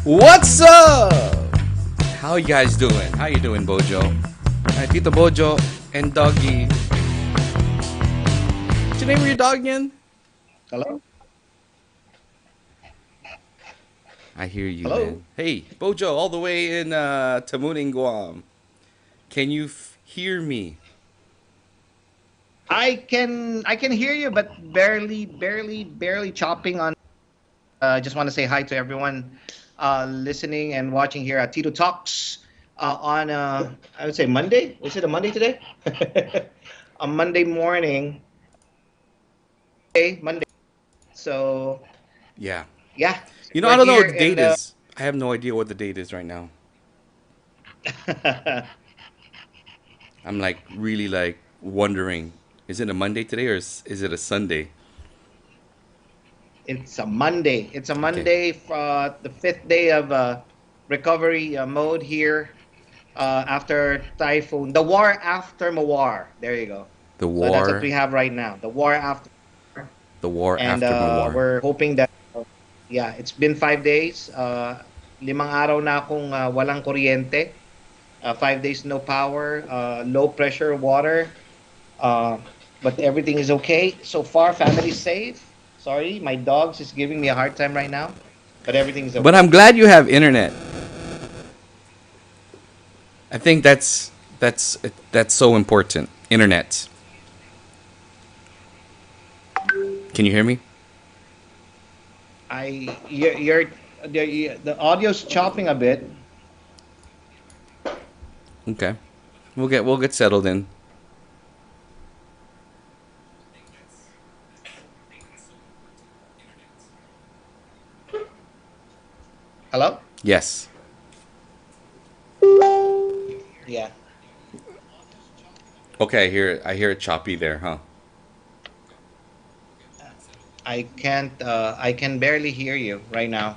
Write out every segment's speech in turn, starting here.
What's up? How you guys doing? How you doing, Bojo? Tito Bojo and Doggy. What's your name of your dog again? Hello? I hear you, Hello? man. Hey, Bojo, all the way in Tamuning, Guam. Can you hear me? I can hear you, but barely chopping on. I just want to say hi to everyone listening and watching here at Tito Talks on I would say Monday. Is it a Monday today? A Monday morning. Monday. So Yeah. yeah, I we're don't know what here the in date the. is. I have no idea what the date is right now. I'm like really like wondering, is it a Monday today or is it a Sunday? It's a Monday. It's a Okay. Monday, the fifth day of recovery mode here after typhoon, the war after Mawar. There you go. The So that's what war, we have right now. The war after, the war and after Mawar. we're hoping that yeah, it's been 5 days. Limang araw na akong walang kuryente. 5 days no power, low pressure water. Uh, but everything is okay so far. Family's safe. Sorry, my dogs is giving me a hard time right now, but everything is But okay. I'm glad you have internet. I think that's so important. Internet. Can you hear me? You're the audio's chopping a bit. Okay. We'll get settled in. Hello? Yes. Yeah. Okay, I hear it choppy there, huh? I can barely hear you right now.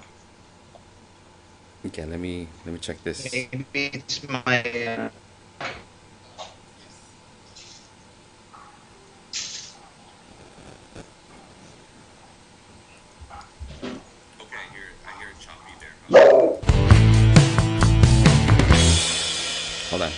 Okay, let me check this. Maybe it's my Okay, I hear it choppy there, huh? Hold on.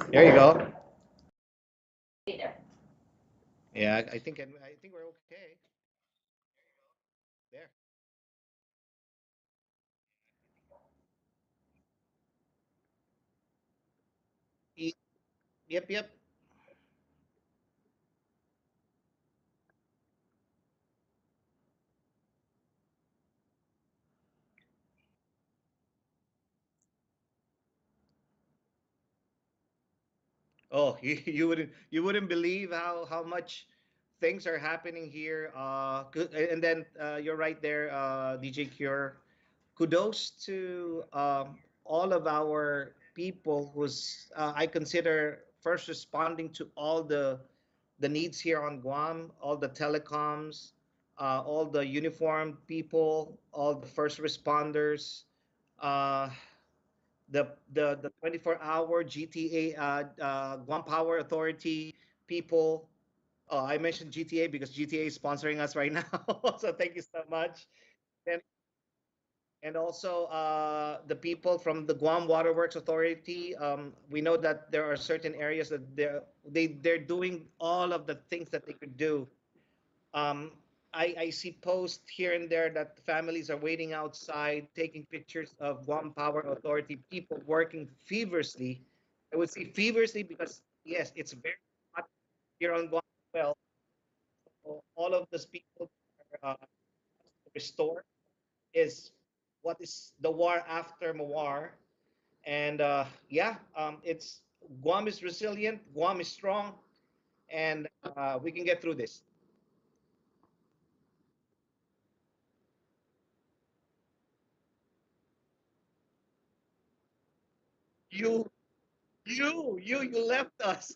There you go. Yeah, I think we're okay. There. E- Yep, yep. Oh, you wouldn't believe how much things are happening here. And then you're right there, DJ Cure. Kudos to all of our people who's I consider first responding to all the needs here on Guam, all the telecoms, all the uniformed people, all the first responders. Uh, the 24-hour GTA Guam Power Authority people. Oh, I mentioned GTA because GTA is sponsoring us right now. So thank you so much. And and also the people from the Guam Waterworks Authority. We know that there are certain areas that they're doing all of the things that they could do. um, I see posts here and there that families are waiting outside, taking pictures of Guam Power Authority people working feverishly. I would say feverishly because yes, it's very hot here on Guam as well. So all of those people are restored is what is the war after Mawar, and yeah, it's Guam is resilient, Guam is strong, and we can get through this. You you left us.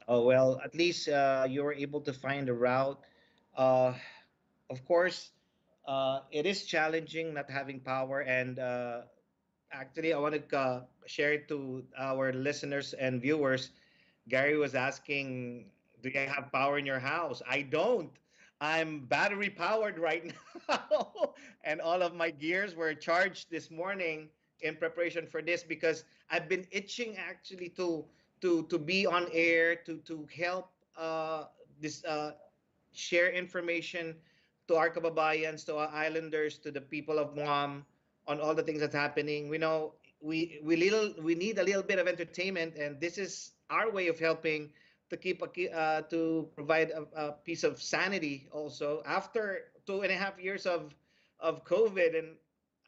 Oh well, at least you were able to find a route. Uh, of course, it is challenging not having power, and actually, I want to share it to our listeners and viewers. Gary was asking, "Do you have power in your house?" I don't. I'm battery powered right now, and all of my gears were charged this morning in preparation for this because I've been itching actually to be on air to help this share information to our kababayans, to our islanders, to the people of Guam on all the things that's happening. We know we need a little bit of entertainment, and this is our way of helping to to provide a piece of sanity also after 2.5 years of COVID, and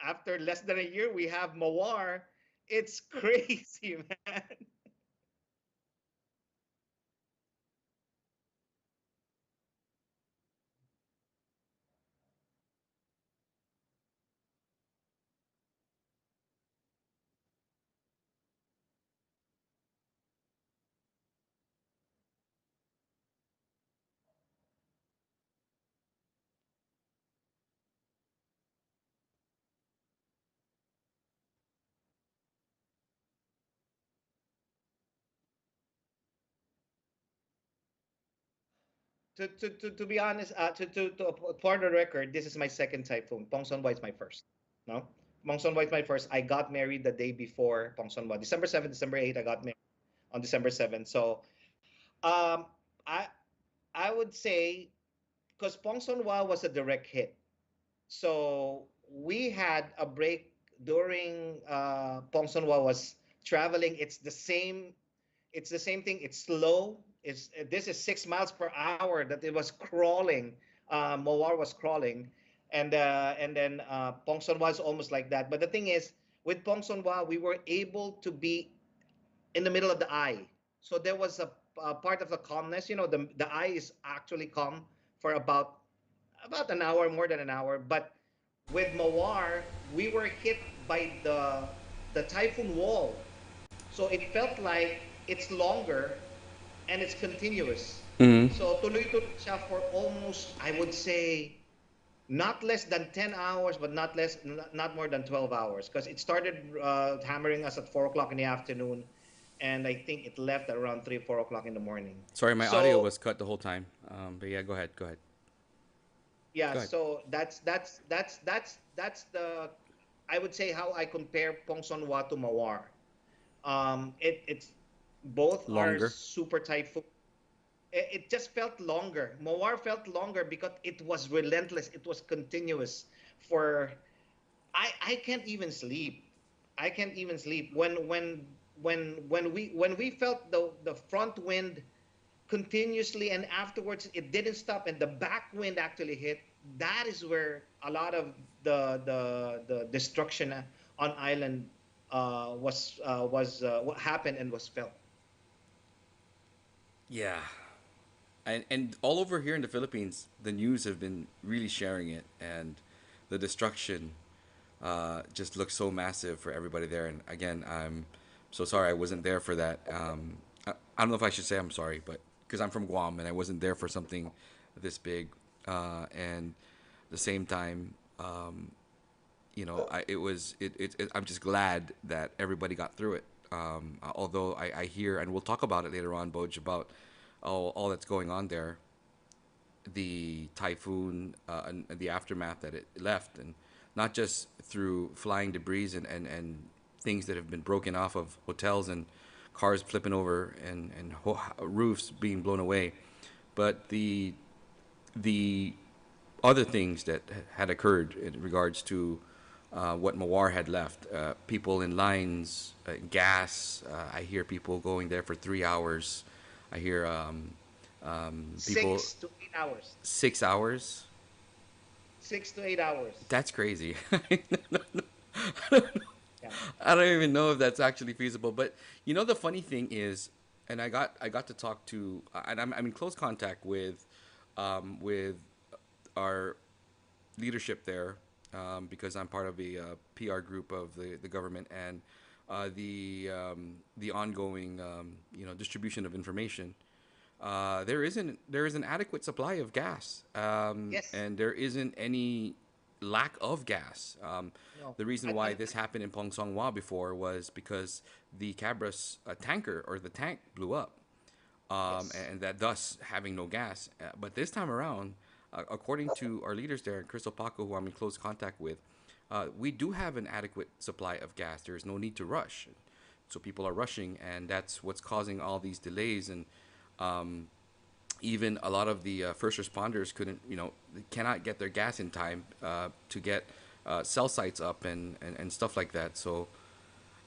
after less than a year we have Mawar. It's crazy, man. To be honest, to for the record, this is my second typhoon. Pongsonwa is my first. No, Pongsonwa is my first. I got married the day before Pongsonwa, December 7th, December 8th. I got married on December 7th. So um, I I would say because Pongsonwa was a direct hit, so we had a break during Pongsonwa was traveling. It's the same thing. It's slow. This is 6 miles per hour that it was crawling. Mawar was crawling, and then Pongsonwa is almost like that. But the thing is, with Pongsonwa, we were able to be in the middle of the eye. So there was a part of the calmness. You know, the eye is actually calm for about an hour, more than an hour. But with Mawar, we were hit by the typhoon wall. So it felt like it's longer and it's continuous. Mm-hmm. So tuloy-tuloy siya for almost, I would say, not less than 10 hours, but not more than 12 hours, because it started hammering us at 4 o'clock in the afternoon, and I think it left at around 3, 4 o'clock in the morning. Sorry, my audio So was cut the whole time. But yeah, go ahead. Go ahead. yeah, Go ahead. so that's the, I would say, how I compare Pongsonwa to Mawar. It's both are Longer. super typhoon. It just felt longer. Mawar felt longer because it was relentless. It was continuous for I can't even sleep. I can't even sleep when we felt the front wind continuously, and afterwards it didn't stop and the back wind actually hit. That is where a lot of the destruction on island was what happened and was felt. Yeah. And all over here in the Philippines, the news have been really sharing it, and the destruction just looks so massive for everybody there. And again, I'm so sorry I wasn't there for that. I don't know if I should say I'm sorry, but because I'm from Guam and I wasn't there for something this big, and at the same time, it was I'm just glad that everybody got through it. Although I hear, and we'll talk about it later on, Boj, about all that's going on there, the typhoon and the aftermath that it left, and not just through flying debris and things that have been broken off of hotels and cars flipping over and roofs being blown away, but the other things that had occurred in regards to what Mawar had left. People in lines, gas. I hear people going there for 3 hours. I hear people 6 to 8 hours. 6 hours. 6 to 8 hours. That's crazy. Yeah. I don't even know if that's actually feasible. But the funny thing is, and I got to talk to, and I'm in close contact with our leadership there, because I'm part of the PR group of the government, and the ongoing distribution of information. There is an adequate supply of gas, Yes. and there isn't any lack of gas. No. The reason why And this happened in Pong Song Hwa before was because the Cabras tanker, or the tank, blew up, yes. and that thus having no gas. But this time around, according to our leaders there, Crystal Paco, who I'm in close contact with, we do have an adequate supply of gas. There is no need to rush. So people are rushing, and that's what's causing all these delays. And even a lot of the first responders cannot get their gas in time to get cell sites up and stuff like that. So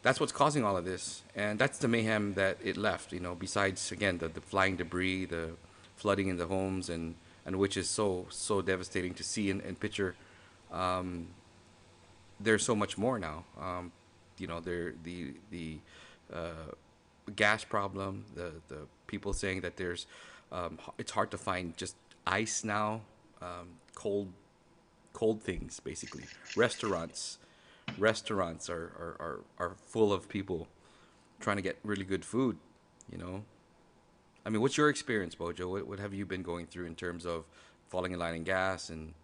that's what's causing all of this, and that's the mayhem that it left. Besides, again, the flying debris, the flooding in the homes, and which is so devastating to see and picture. There's so much more now. There the uh, gas problem, the people saying that it's hard to find just ice now, cold things basically. Restaurants are full of people trying to get really good food. You know, I mean, what's your experience, Bojo? What have you been going through in terms of falling in line in gas and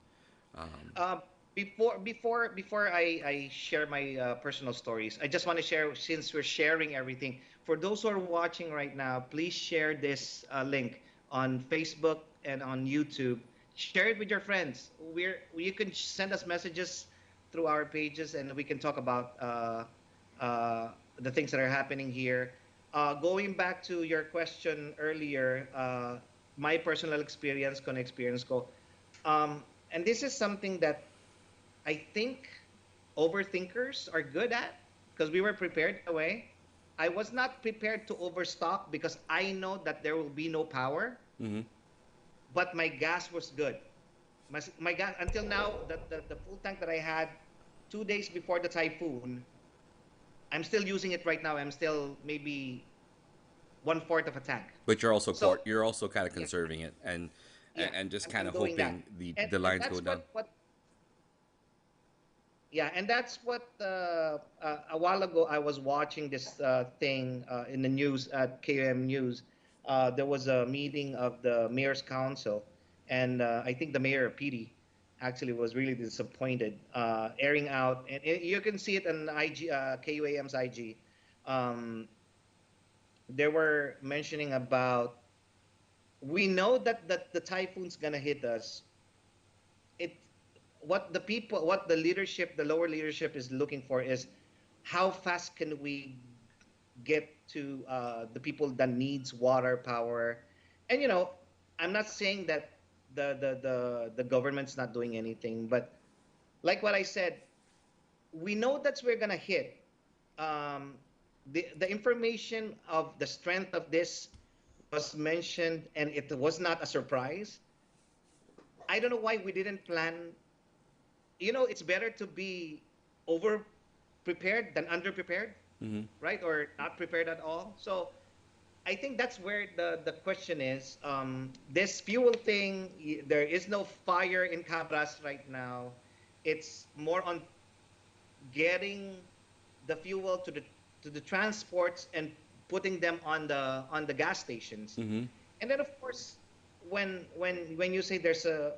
Um, before I share my personal stories, I just want to share, since we're sharing everything. For those who are watching right now, please share this link on Facebook and on YouTube. Share it with your friends. You can send us messages through our pages, and we can talk about the things that are happening here. Going back to your question earlier, my personal experience, con experience ko. And this is something that I think overthinkers are good at, because we were prepared in a way. I was not prepared to overstock because I know that there will be no power, mm-hmm. but my gas was good. My gas until now, the full tank that I had 2 days before the typhoon, I'm still using it right now. I'm still maybe one fourth of a tank. But you're also So you're also kind of yeah, conserving it, and yeah, just kind I'm of doing that, hoping the and lines go that's down. what yeah, and that's what a while ago I was watching this thing in the news at KM News. There was a meeting of the mayor's council, and I think the mayor of PD actually was really disappointed, airing out, and you can see it on IG, KUAM's IG. Um, they were mentioning about we know that the typhoon's gonna hit us. It what the people, what the leadership, the lower leadership is looking for is how fast can we get to the people that needs water power. And I'm not saying that the government's not doing anything, but like what I said, we know that's we're gonna hit. The information of the strength of this was mentioned, and it was not a surprise. I don't know why we didn't plan. It's better to be over prepared than under prepared, Hmm. right? Or not prepared at all. So I think that's where the question is. This fuel thing, there is no fire in Cabras right now. It's more on getting the fuel to the transports and putting them on the gas stations. Hmm. And then of course, when you say there's a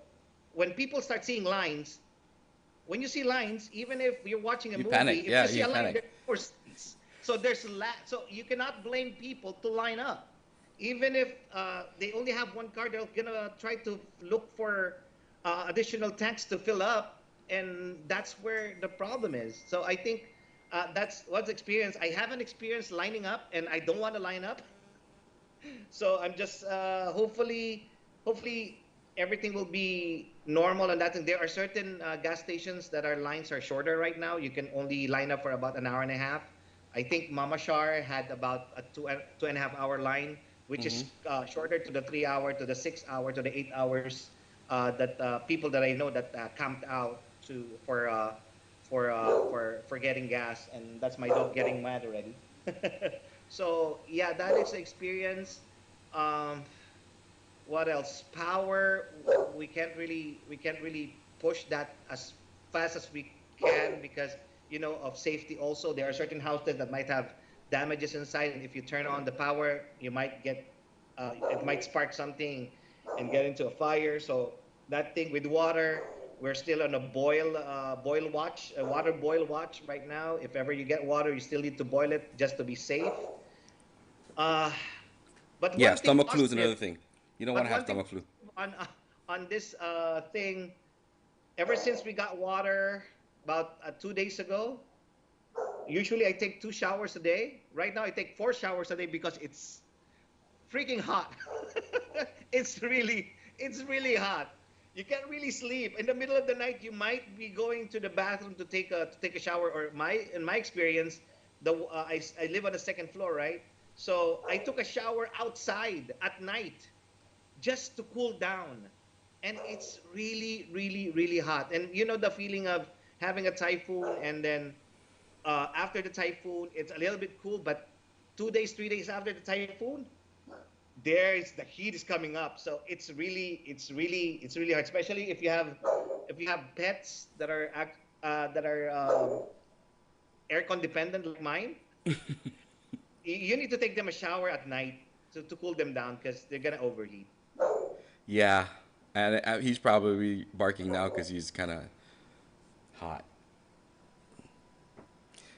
when people start seeing lines, when you see lines, even if you're watching a You panic, movie, if yeah, you see you a line, panic. there's more seats. So so you cannot blame people to line up. Even if they only have one car, they're gonna try to look for additional tanks to fill up, and that's where the problem is. So I think that's what's experience. I haven't experienced lining up, and I don't want to line up. So I'm just hopefully everything will be normal and that. And there are certain gas stations that our lines are shorter right now. You can only line up for about an hour and a half. I think Mama Shar had about a two and a half hour line, which Hmm. is shorter to the 3 hour, to the 6 hour, to the 8 hours. That people that I know that camped out to for getting gas, and that's my dog getting mad already. So yeah, that is the experience. Um, what else? Power. We can't really push that as fast as we can because of safety. Also, there are certain houses that might have damages inside, and if you turn on the power, you might get it might spark something and get into a fire. So that thing with water, we're still on a boil watch, a water boil watch right now. If ever you get water, you still need to boil it just to be safe. Uh, but Yeah, one thing stomach flu is positive, another thing. You don't want but to have one thing stomach flu. positive on this thing, ever since we got water about 2 days ago, usually I take 2 showers a day. Right now I take 4 showers a day because it's freaking hot. It's really hot. You can't really sleep. In the middle of the night, you might be going to the bathroom to take a shower. Or in my experience, I live on the second floor, right? So I took a shower outside at night just to cool down. And it's really, really, really hot. And the feeling of having a typhoon, and then after the typhoon, it's a little bit cool, but 2 days, 3 days after the typhoon, there's the heat is coming up. So it's really hard, especially if you have pets that are aircon dependent like mine. You need to take them a shower at night to cool them down because they're gonna overheat. Yeah, and he's probably barking now because he's kind of hot.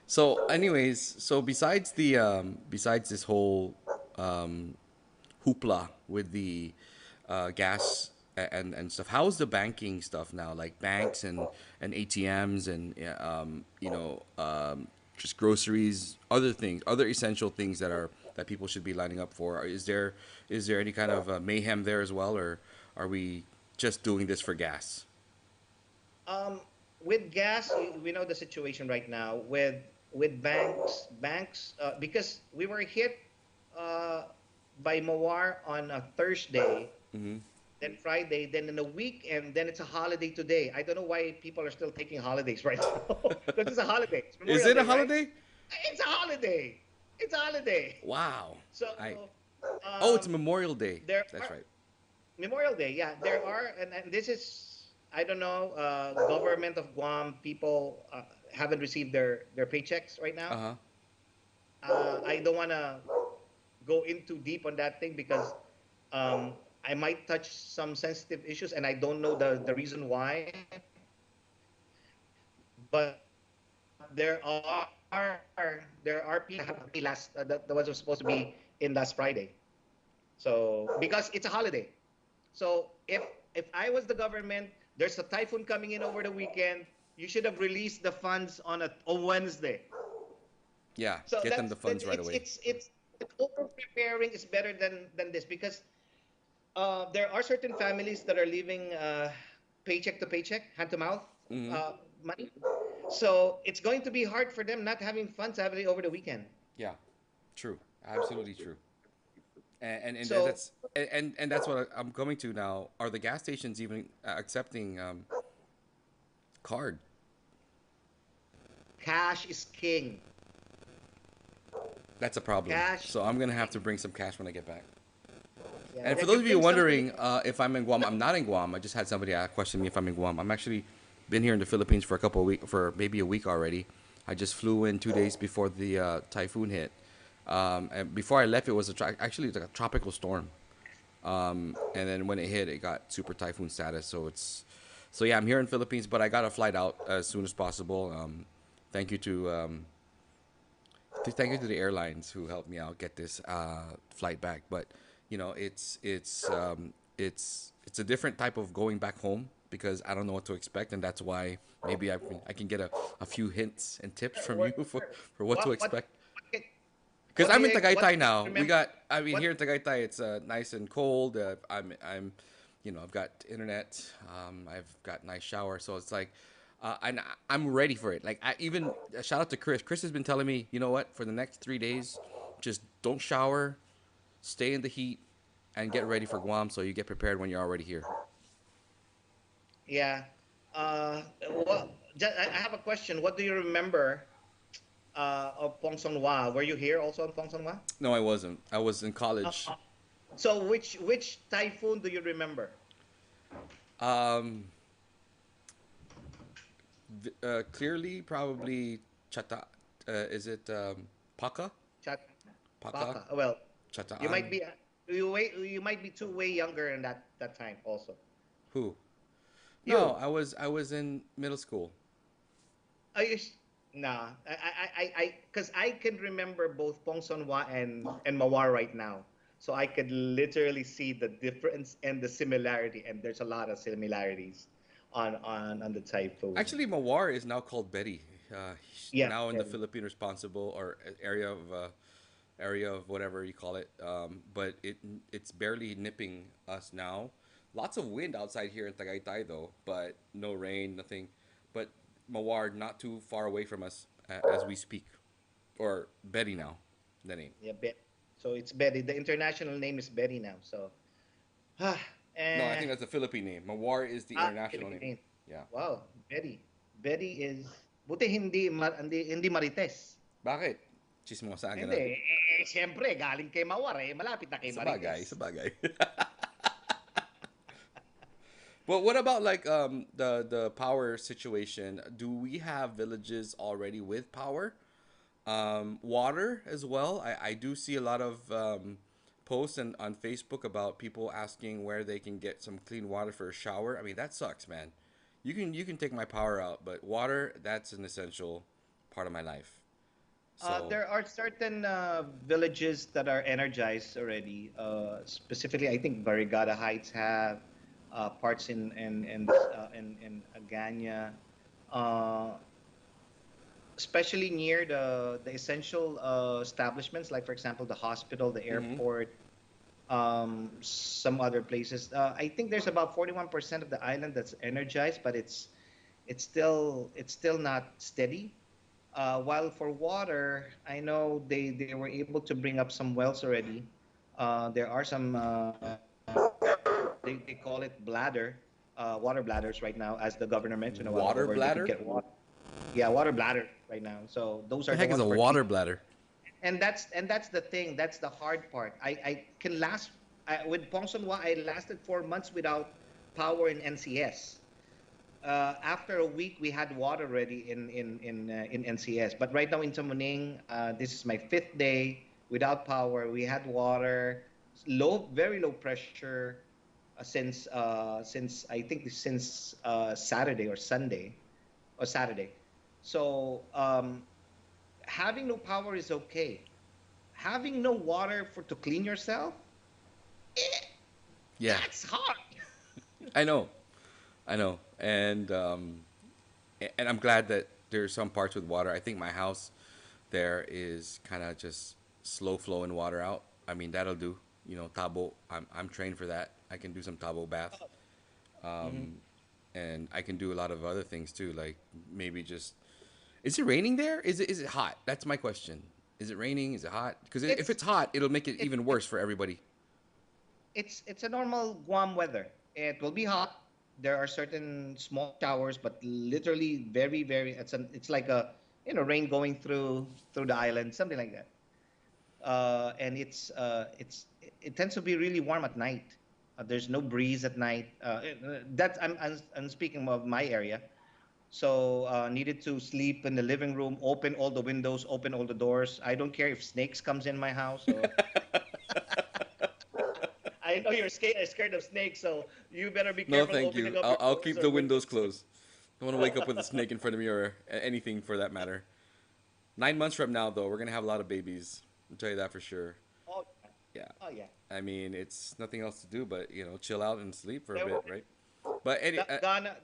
So, anyways, so besides this whole hoopla with the gas and stuff, how's the banking stuff now? Like banks and ATMs and just groceries, other things, other essential things that people should be lining up for. Is there any kind of mayhem there as well, or are we just doing this for gas? Um, with gas, we know the situation right now with banks, because we were hit uh, by Mawar on a Thursday. then Friday, then in a week, and then it's a holiday today. I don't know why people are still taking holidays right now because it's a holiday. It's Is Memorial it a Day, right? holiday? It's a holiday. It's a holiday. Wow. I So Oh, it's um, Memorial Day. there That's are right. Memorial Day. Yeah, there are, and this is I don't know. Government of Guam people haven't received their paychecks right Uh now. huh. I don't want to go into deep on that thing because I might touch some sensitive issues, and I don't know the reason why. But there are people that have to pay last that was supposed to be in last Friday. So because it's a holiday. So if I was the government, there's a typhoon coming in over the weekend. You should have released the funds on Wednesday. Yeah, So get them the that funds right away. it's over preparing is better than this because there are certain families that are living paycheck to paycheck, hand to mouth Hmm. money. So it's going to be hard for them not having funds having over the weekend. Yeah, true. Absolutely true. And So and that's what I'm coming to now. Are the gas stations even accepting card? cash is king. That's a problem. Cash So I'm is gonna have to king. bring some cash when I get back. Yeah, And and for if you those of you bring something, wondering if I'm in Guam, no, I'm not in Guam. I just had somebody question me if I'm in Guam. I'm actually been here in the Philippines for a couple of weeks, for maybe a week already. I just flew in 2 days before the typhoon hit. And before I left, it was actually like a tropical storm. And then when it hit, it got super typhoon status. So yeah, I'm here in Philippines, but I got a flight out as soon as possible. Thank you thank you to the airlines who helped me out get this flight back. But it's a different type of going back home because I don't know what to expect, and that's why maybe I can get a few hints and tips from you for what to what expect. can, Because I'm in what Tagaytay do you now. remember? I mean, here What in Tagaytay, it's nice and cold. I've got internet. I've got nice shower. So it's like, and I'm ready for it. Like, even shout out to Chris. Chris has been telling me, you know what, for the next 3 days, just don't shower, stay in the heat, and get ready for Guam so you get prepared when you're already here. Yeah. I have a question. What do you remember of Pong Sonwa? Were you here also on Pong Sonwa? No, I wasn't. I was in college. Uh, so which typhoon do you remember? Um, Clearly, probably Chata. Is it Paka? Chat Paka? Baka. Well, you might Chataan? be you might be too way younger in that time also. Who? No, You. I was in middle school. Are you? Nah. Because I can remember both Pong Sonwa and Mawar right now. So I could literally see the difference and the similarity, and there's a lot of similarities on the typhoon. Actually, Mawar is now called Betty. He's Yeah, now in the very. Philippine responsible or area of whatever you call it. But it's barely nipping us now. Lots of wind outside here in Tagaytay though, but no rain, nothing. But Mawar not too far away from us as we speak, or Betty now, the name. Yeah, Bet. So it's Betty. The international name is Betty now. So, ah, No, I eh, think that's the Philippine name. Mawar is the international name. Philippine name. Yeah. Wow, Betty. Betty is buti hindi Marites. Bakit? Chismosa Hindi, ganun. siyempre, galing kay Mawar eh. Malapit na kay Sa Marites. bagay. But what about like the power situation? Do we have villages already with power? Water as well. I do see a lot of posts on Facebook about people asking where they can get some clean water for a shower. I mean that sucks, man. You can take my power out, but water that's an essential part of my life. So There are certain villages that are energized already. Specifically, I think Barrigada Heights have parts in Aganya, uh, especially near the essential establishments, like for example the hospital, the mm-hmm. airport, some other places. I think there's about 41% of the island that's energized, but it's still not steady. While for water, I know they were able to bring up some wells already. There are some they they call it bladder, water bladders right now, as the governor mentioned a while ago, Water where they could bladder? get water. Yeah, water bladder right now. So those The are the heck is ones a for water clean. bladder? And that's the thing. That's the hard part. I can last with Pongsonwa. I lasted 4 months without power in NCS. After a week, we had water ready in NCS. But right now in Tamuning, this is my fifth day without power. We had water, very low pressure, since I think since Saturday or Sunday or Saturday. So having no power is okay. Having no water for to clean yourself, eh, Yeah, that's hard. I know, I know, and I'm glad that there's some parts with water. I think my house there is kind of just slow flowing water out. I mean that'll do. You know, tabo. I'm trained for that. I can do some tabo bath, Mhm. and I can do a lot of other things too. Like maybe just. Is it raining there? Is it hot? That's my question. Is it raining? Is it hot? Because if It's it's hot, it'll make it it, even it worse for everybody. it's a normal Guam weather. It will be hot. There are certain small showers, but literally very. It's like a rain going through the island, something like that. And it tends to be really warm at night. There's no breeze at night. That's I'm speaking of my area. So needed to sleep in the living room, open all the windows, open all the doors. I don't care if snakes comes in my house. So I know you're scared of snakes, so you better be No, careful thank opening you. up I'll, your I'll doors keep or the windows windows. closed. Don't want to wake up with a snake in front of me or anything for that matter. 9 months from now, though, we're gonna have a lot of babies. I'll tell you that for sure. Oh yeah, Yeah. oh yeah. I mean, it's nothing else to do but chill out and sleep for a There will bit, right? But the Ghana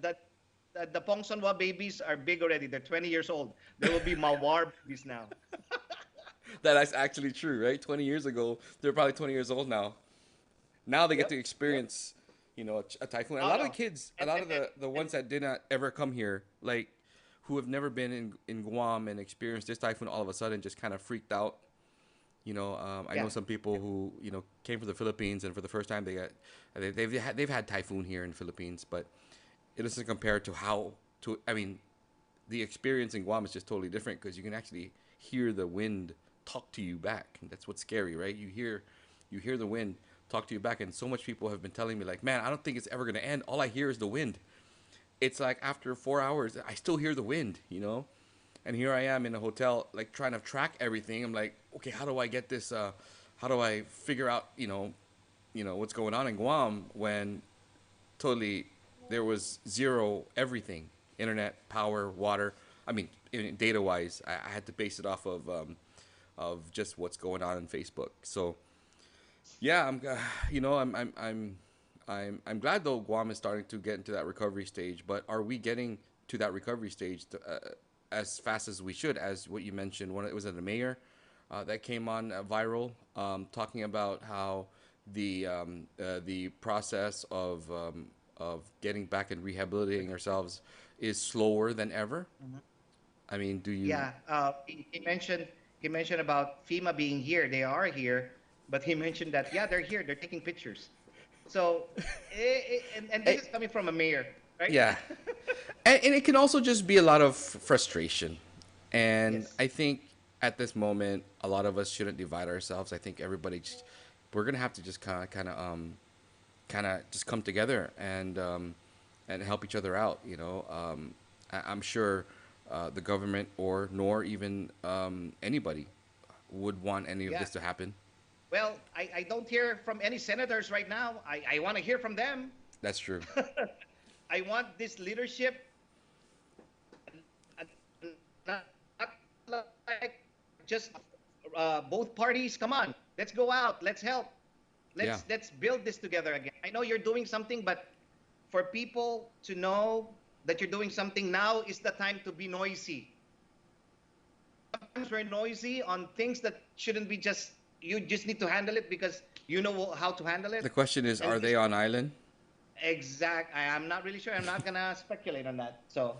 the Pongsonwa babies are big already. They're 20 years old. There will be Mawar babies now. that's actually true, right? 20 years ago, they're probably 20 years old now. Now they get to Yep. experience, a typhoon. A Oh lot of the no. kids, a And lot and of and, the and ones that did not ever come here, like who have never been in Guam and experienced this typhoon, all of a sudden just kind of freaked out. I know yeah. some people who came from the Philippines and for the first time they've had typhoon here in the Philippines, but it doesn't compare to how to. I mean, the experience in Guam is just totally different because you can actually hear the wind talk to you back. And that's what's scary, right? You hear the wind talk to you back, and so much people have been telling me like, man, I don't think it's ever gonna end. All I hear is the wind. It's like after 4 hours, I still hear the wind. And here I am in a hotel, like trying to track everything. I'm like, okay, how do I get this? How do I figure out, what's going on in Guam when totally there was zero everything, internet, power, water. I mean, data wise, I had to base it off of just what's going on in Facebook. So yeah, I'm glad though Guam is starting to get into that recovery stage. But are we getting to that recovery stage as fast as we should? As what you mentioned, one it was the mayor that came on viral, talking about how the process of getting back and rehabilitating ourselves is slower than ever. Mhm. I mean, do you? Yeah. He mentioned about FEMA being here. They are here, but he mentioned that yeah, they're here. They're taking pictures. So, and this Eh, is coming from a mayor, right? yeah, and it can also just be a lot of frustration. And Yes. I think at this moment, a lot of us shouldn't divide ourselves. I think we're gonna have to just kind of just come together and help each other out. I'm sure the government or nor even anybody would want any of Yeah. this to happen. Well, I don't hear from any senators right now. I want to hear from them. That's true. I want this leadership, not like just both parties. Come on, let's go out. Let's help. Yeah. Let's build this together again. I know you're doing something, but for people to know that you're doing something, now is the time to be noisy. Sometimes we're noisy on things that shouldn't be. Just you just need to handle it because you know how to handle The it. question is, And are this they on island? I'm not really sure. I'm not gonna speculate on that. So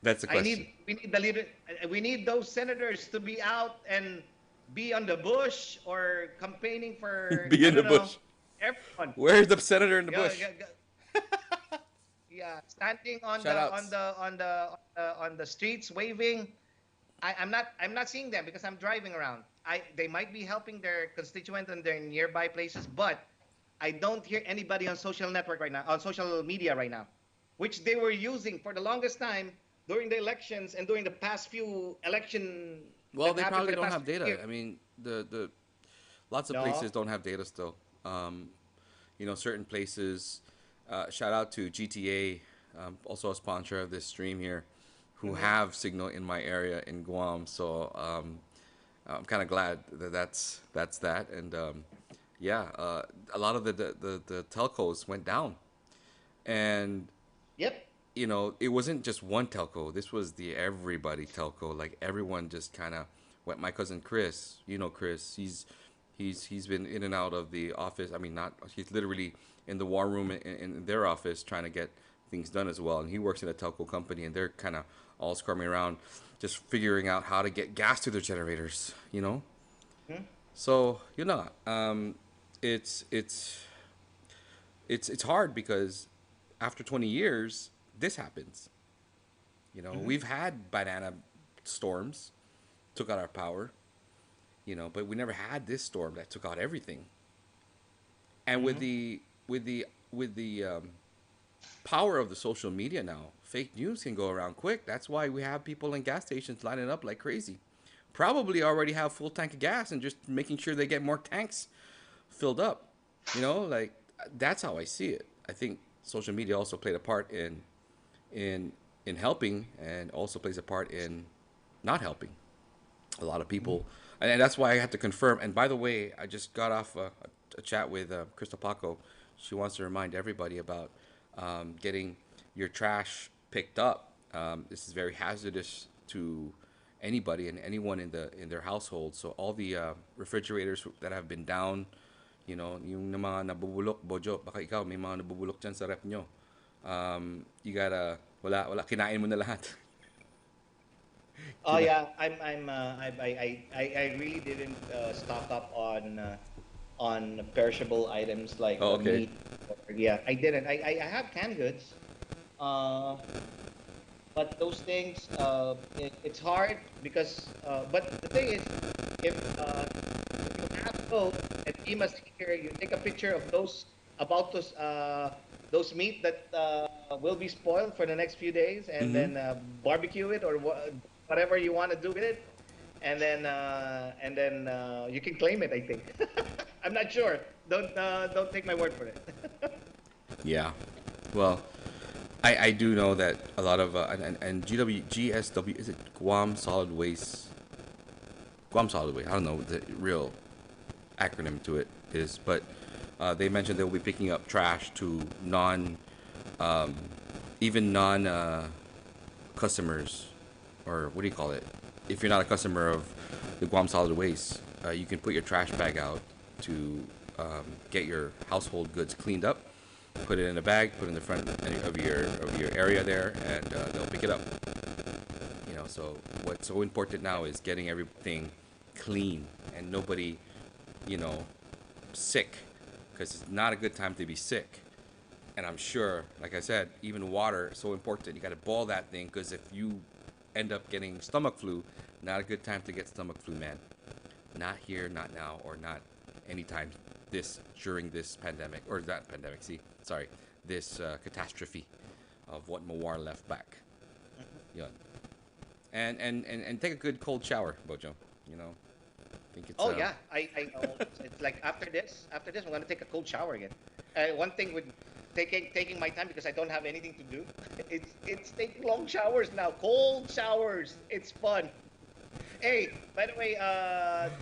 That's the I question. need we need the leader. We need those senators to be out and be on the bush or campaigning for Be I in the don't know bush. everyone. Where's the senator in the Yeah, bush? yeah, yeah, standing on Shout the outs. on the streets waving. I'm not seeing them because I'm driving around. They might be helping their constituent in their nearby places, but I don't hear anybody on social network right now, on social media right now, which they were using for the longest time during the elections and during the past few election Well, that they happened for probably the don't past have few data. years. I mean, the lots of places No. don't have data still. Certain places. Shout out to GTA, also a sponsor of this stream here, who Mm-hmm. have signal in my area in Guam. So I'm kind of glad that that's that. And yeah, a lot of the telcos went down, and Yep. it wasn't just one telco. This was the everybody telco. Like everyone just kind of went. My cousin Chris, Chris, he's been in and out of the office. I mean, not he's literally in the war room in their office trying to get things done as well. And he works in a telco company, and they're kind of all squirming around, just figuring out how to get gas to their generators. Hmm. So it's it's it's hard because after 20 years, this happens. Hmm. We've had banana storms, took out our power, but we never had this storm that took out everything. And with Hmm. the power of the social media now, fake news can go around quick. That's why we have people in gas stations lining up like crazy. Probably already have full tank of gas and just making sure they get more tanks filled up. Like that's how I see it. I think social media also played a part in in helping and also plays a part in not helping a lot of Hmm. people, and that's why I had to confirm. And by the way, I just got off a chat with Crystal Paco. She wants to remind everybody about getting your trash picked up. This is very hazardous to anybody and anyone in their household. So all the refrigerators that have been down, yung mga nabubulok, Bojo, baka ikaw may mga nabubulok dyan sa rep nyo. You gotta, wala, kinain mo na lahat. Oh Kina, yeah, I really didn't stock up on perishable items like oh, okay. meat. Yeah, I didn't. I have canned goods, uh, but those things it's hard because. But the thing is, if you have those and Ima's here, you take a picture of those meat that will be spoiled for the next few days, and Mm-hmm. then barbecue it or whatever you want to do with it, and then you can claim it. I think. I'm not sure. Don't take my word for it. Yeah. Well, I do know that a lot of and GSW, is it Guam Solid Waste. I don't know what the real acronym to it is, but they mentioned they'll be picking up trash to even non customers, or what do you call it? If you're not a customer of the Guam Solid Waste, you can put your trash bag out to get your household goods cleaned up. Put it in a bag, put it in the front of your area there, and they'll pick it up. So what's so important now is getting everything clean and nobody, you know, sick, because it's not a good time to be sick. And I'm sure, like I said, even water is so important. You got to boil that thing, because if you end up getting stomach flu, not a good time to get stomach flu, man. Not here, not now, or not anytime during this pandemic, or that pandemic. See, sorry, this catastrophe of what Mawar left back. Yeah, and take a good cold shower, Bojo. I think it's Oh yeah, I know. It's like after this, I'm gonna take a cold shower again. One thing with taking my time because I don't have anything to do. It's taking long showers now, cold showers. It's fun. Hey, by the way,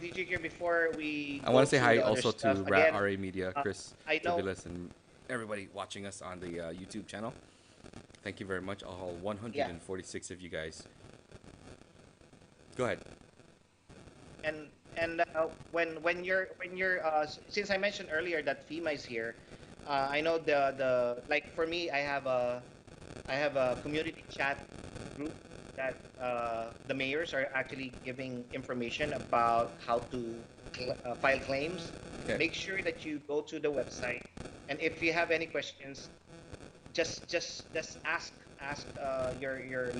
DJ here, before we I go want to say to hi the other also stuff, to again, RA Media, Chris I know. Tavilas, and everybody watching us on the YouTube channel. Thank you very much, all Yeah, 146 of you guys. Go ahead. and since I mentioned earlier that FEMA is here, I know the like for me, I have a community chat group that the mayors are actually giving information about how to file claims. Okay. make sure that you go to the website, and if you have any questions, just ask your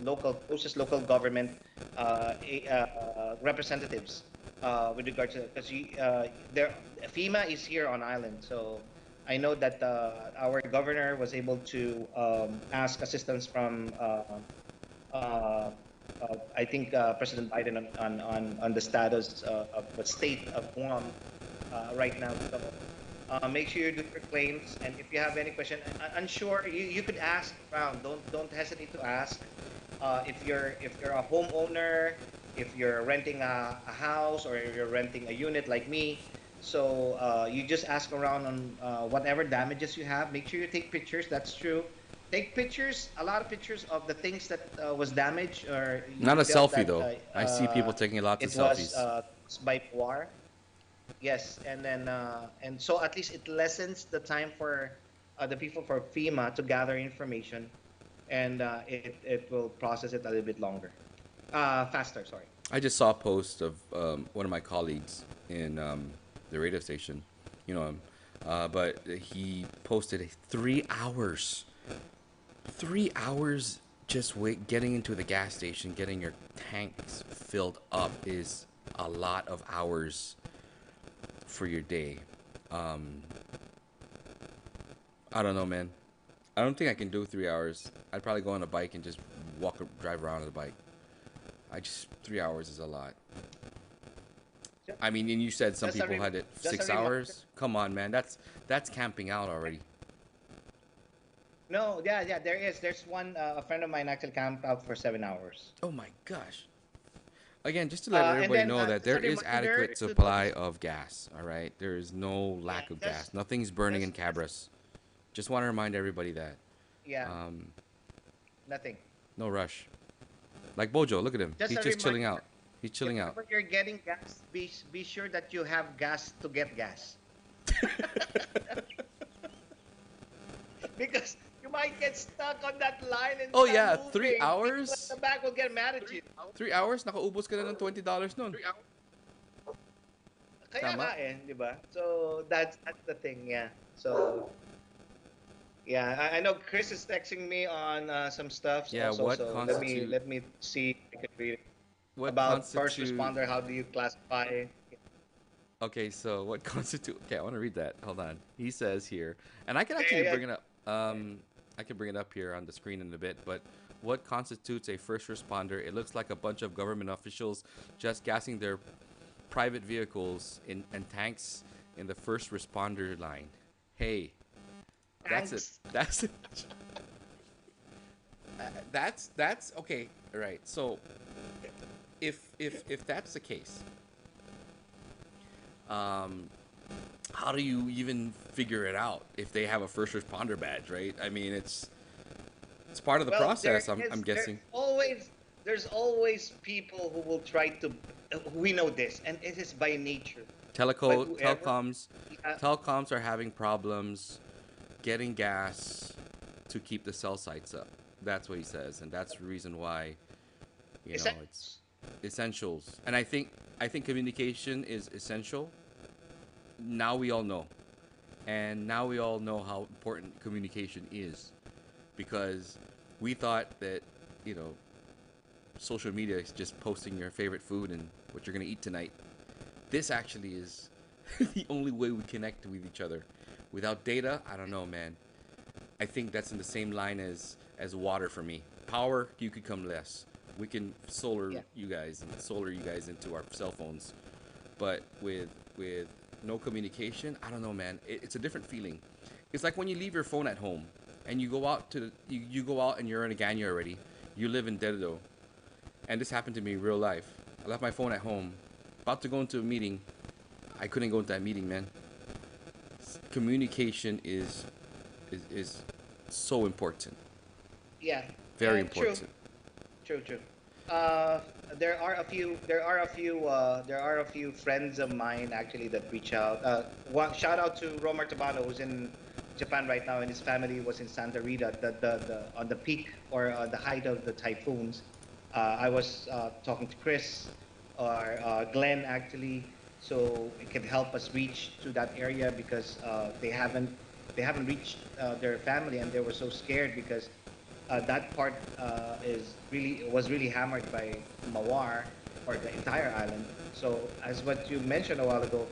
local closest local government representatives with regard to, because there FEMA is here on island, so I know that our governor was able to ask assistance from uh, I think President Biden on the status of the state of Guam right now. So make sure you do your claims, and if you have any question, unsure, you could ask around. Don't hesitate to ask. If you're a homeowner, if you're renting a house, or you're renting a unit like me, so you just ask around on whatever damages you have. Make sure you take pictures. That's true. Take pictures, a lot of pictures of the things that was damaged, or Not you a felt selfie that though. I see people taking lots of it was selfies. caused by Mawar. Yes, and then and so at least it lessens the time for the people for FEMA to gather information, and it will process it a little bit longer, faster. Sorry. I just saw a post of one of my colleagues in the radio station, you know him, but he posted 3 hours, 3 hours just wait getting into the gas station, getting your tanks filled up is a lot of hours for your day. Um, I don't know, man. I don't think I can do 3 hours. I'd probably go on a bike and just drive around on the bike. 3 hours is a lot. Ju- I mean, and you said some Just a people had it just a six reminder. hours. Come on, man. That's camping out already. No, yeah, there is. There's one a friend of mine actually camped out for 7 hours. Oh my gosh. Again, just to let And everybody then know that just there a is reminder adequate to supply those. of gas. All right, there is no Yeah, lack of gas. Nothing's burning in just Cabras. Just want to remind everybody that. yeah, Um, nothing. no rush. Like Bojo, look at him. Just He's a just chilling reminder. out. He's If chilling out. ever you're getting gas, be sure that you have gas to get gas. Because you might get stuck on that line and Oh it's not yeah, three moving. People at the hours. back will get mad at you. 3 hours. Nakaubos ka na ng $20 nun. Kaya nga Tama. di ba? So that's the thing, yeah. So yeah, I know Chris is texting me on some stuff Yeah. also. What So constitute? let me see if I can read it. What About first constitute? responder. How do you classify? Okay, so what constitute? Okay, I want to read that. Hold on. He says here, and I can Yeah, actually yeah, bring it up. I can bring it up here on the screen in a bit. But what constitutes a first responder? It looks like a bunch of government officials just gassing their private vehicles and tanks in the first responder line. Hey, that's it. thanks. That's okay. All right. So if that's the case, um, how do you even figure it out if they have a first responder badge, right? I mean, it's part of the Well, process. I'm there's guessing. always people who will try to. We know this, and it is by nature. But Teleco whoever, telecoms yeah, telecoms are having problems getting gas to keep the cell sites up. That's what he says, and that's the reason why is that it's essentials. And I think communication is essential. Now we all know, and now we all know how important communication is, because we thought that you know social media is just posting your favorite food and what you're gonna eat tonight. This actually is the only way we connect with each other. Without data, I don't know, man. I think that's in the same line as water for me. Power, you could come less. We can yeah. solar you guys into our cell phones. But with no communication, I don't know, man. It's a different feeling. It's like when you leave your phone at home and you go out you go out and you're in a Ganya already. You live in Dedo, and this happened to me in real life. I left my phone at home, about to go into a meeting. I couldn't go into that meeting, man. Communication is so important, Yeah, very true, important. true. There are a few friends of mine actually that reach out. One shout out to Romar Tabano, who's in Japan right now, and his family was in Santa Rita, the on the peak or the height of the typhoons. I was talking to Chris or Glenn actually. so it can help us reach to that area because they haven't reached their family, and they were so scared because that part was really hammered by Mawar or the entire island. So as what you mentioned a while ago,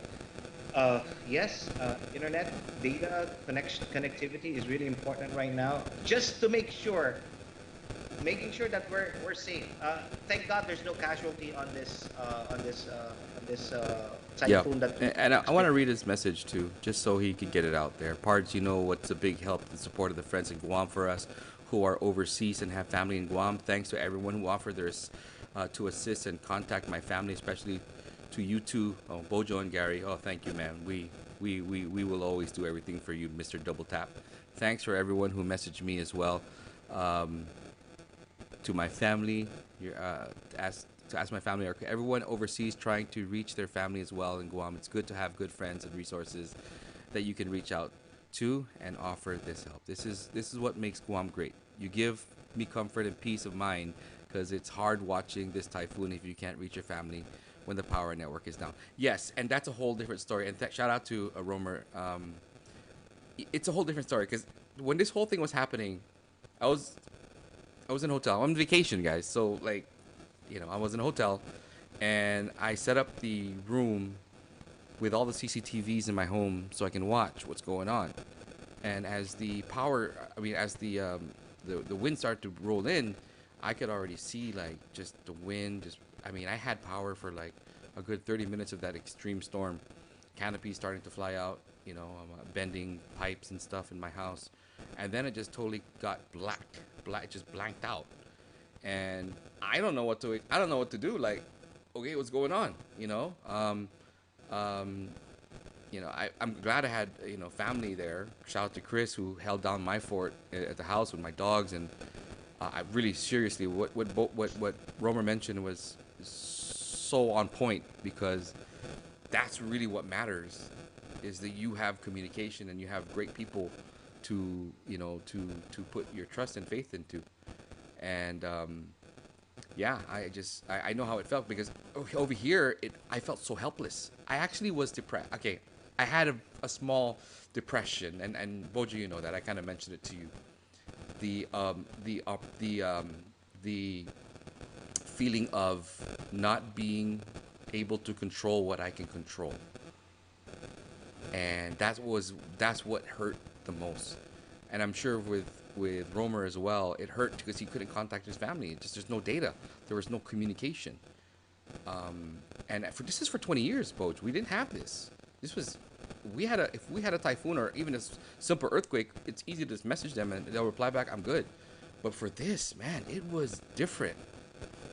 yes, internet data connectivity is really important right now, just to making sure that we're safe. Thank God there's no casualty on this Yeah, typhoon that we and I want to experienced. read his message too, just so he could get it out there. Pards, you know what's a big help and support of the friends in Guam for us who are overseas and have family in Guam. Thanks to everyone who offered theirs to assist and contact my family, especially to you two, oh, Bojo and Gary. Oh, thank you, man. We will always do everything for you, Mr. Double Tap. Thanks for everyone who messaged me as well. Um, to my family, to ask my family or everyone overseas trying to reach their family as well in Guam. It's good to have good friends and resources that you can reach out to and offer this help. This is what makes Guam great. You give me comfort and peace of mind because it's hard watching this typhoon if you can't reach your family when the power network is down. Yes, and that's a whole different story. And shout out to Romer. It's a whole different story because when this whole thing was happening, I was I was in a hotel. I'm on vacation, guys. So like, I was in a hotel, and I set up the room with all the CCTVs in my home so I can watch what's going on. And as the power, I mean, as the wind started to roll in, I could already see like just the wind. Just, I mean, I had power for like a good 30 minutes of that extreme storm. Canopies starting to fly out. Bending pipes and stuff in my house, and then it just totally got black, just blanked out, and I don't know what to do. Like, okay, what's going on? Um, I'm glad I had family there. Shout out to Chris who held down my fort at the house with my dogs, and I really seriously what Romer mentioned was so on point because that's really what matters is that you have communication and you have great people to to put your trust and faith into. And yeah, I know how it felt because over here I felt so helpless. I actually was depressed. Okay, I had a small depression, and Bojo, you know that I kind of mentioned it to you. The feeling of not being able to control what I can control, and that's what hurt the most. And I'm sure with Romer as well, it hurt because he couldn't contact his family. Just there's no data, there was no communication. And this is for 20 years, Boj. We didn't have this. This was we had a if we had a typhoon or even a simple earthquake, it's easy to just message them and they'll reply back, "I'm good." But for this, man, it was different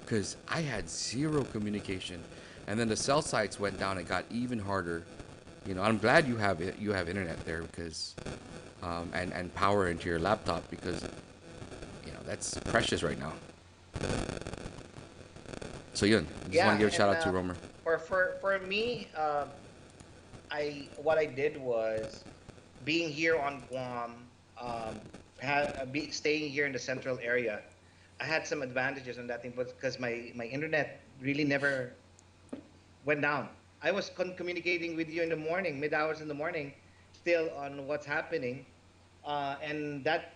because I had zero communication, and then the cell sites went down. It got even harder. I'm glad you have it. You have internet there because, and power into your laptop because, that's precious right now. So yun, just want to Yeah, give a shout and out to Romer. for me, I what I did was being here on Guam, staying here in the central area. I had some advantages on that thing, but because my internet really never went down. I was communicating with you in the morning, mid hours in the morning, still on what's happening, and that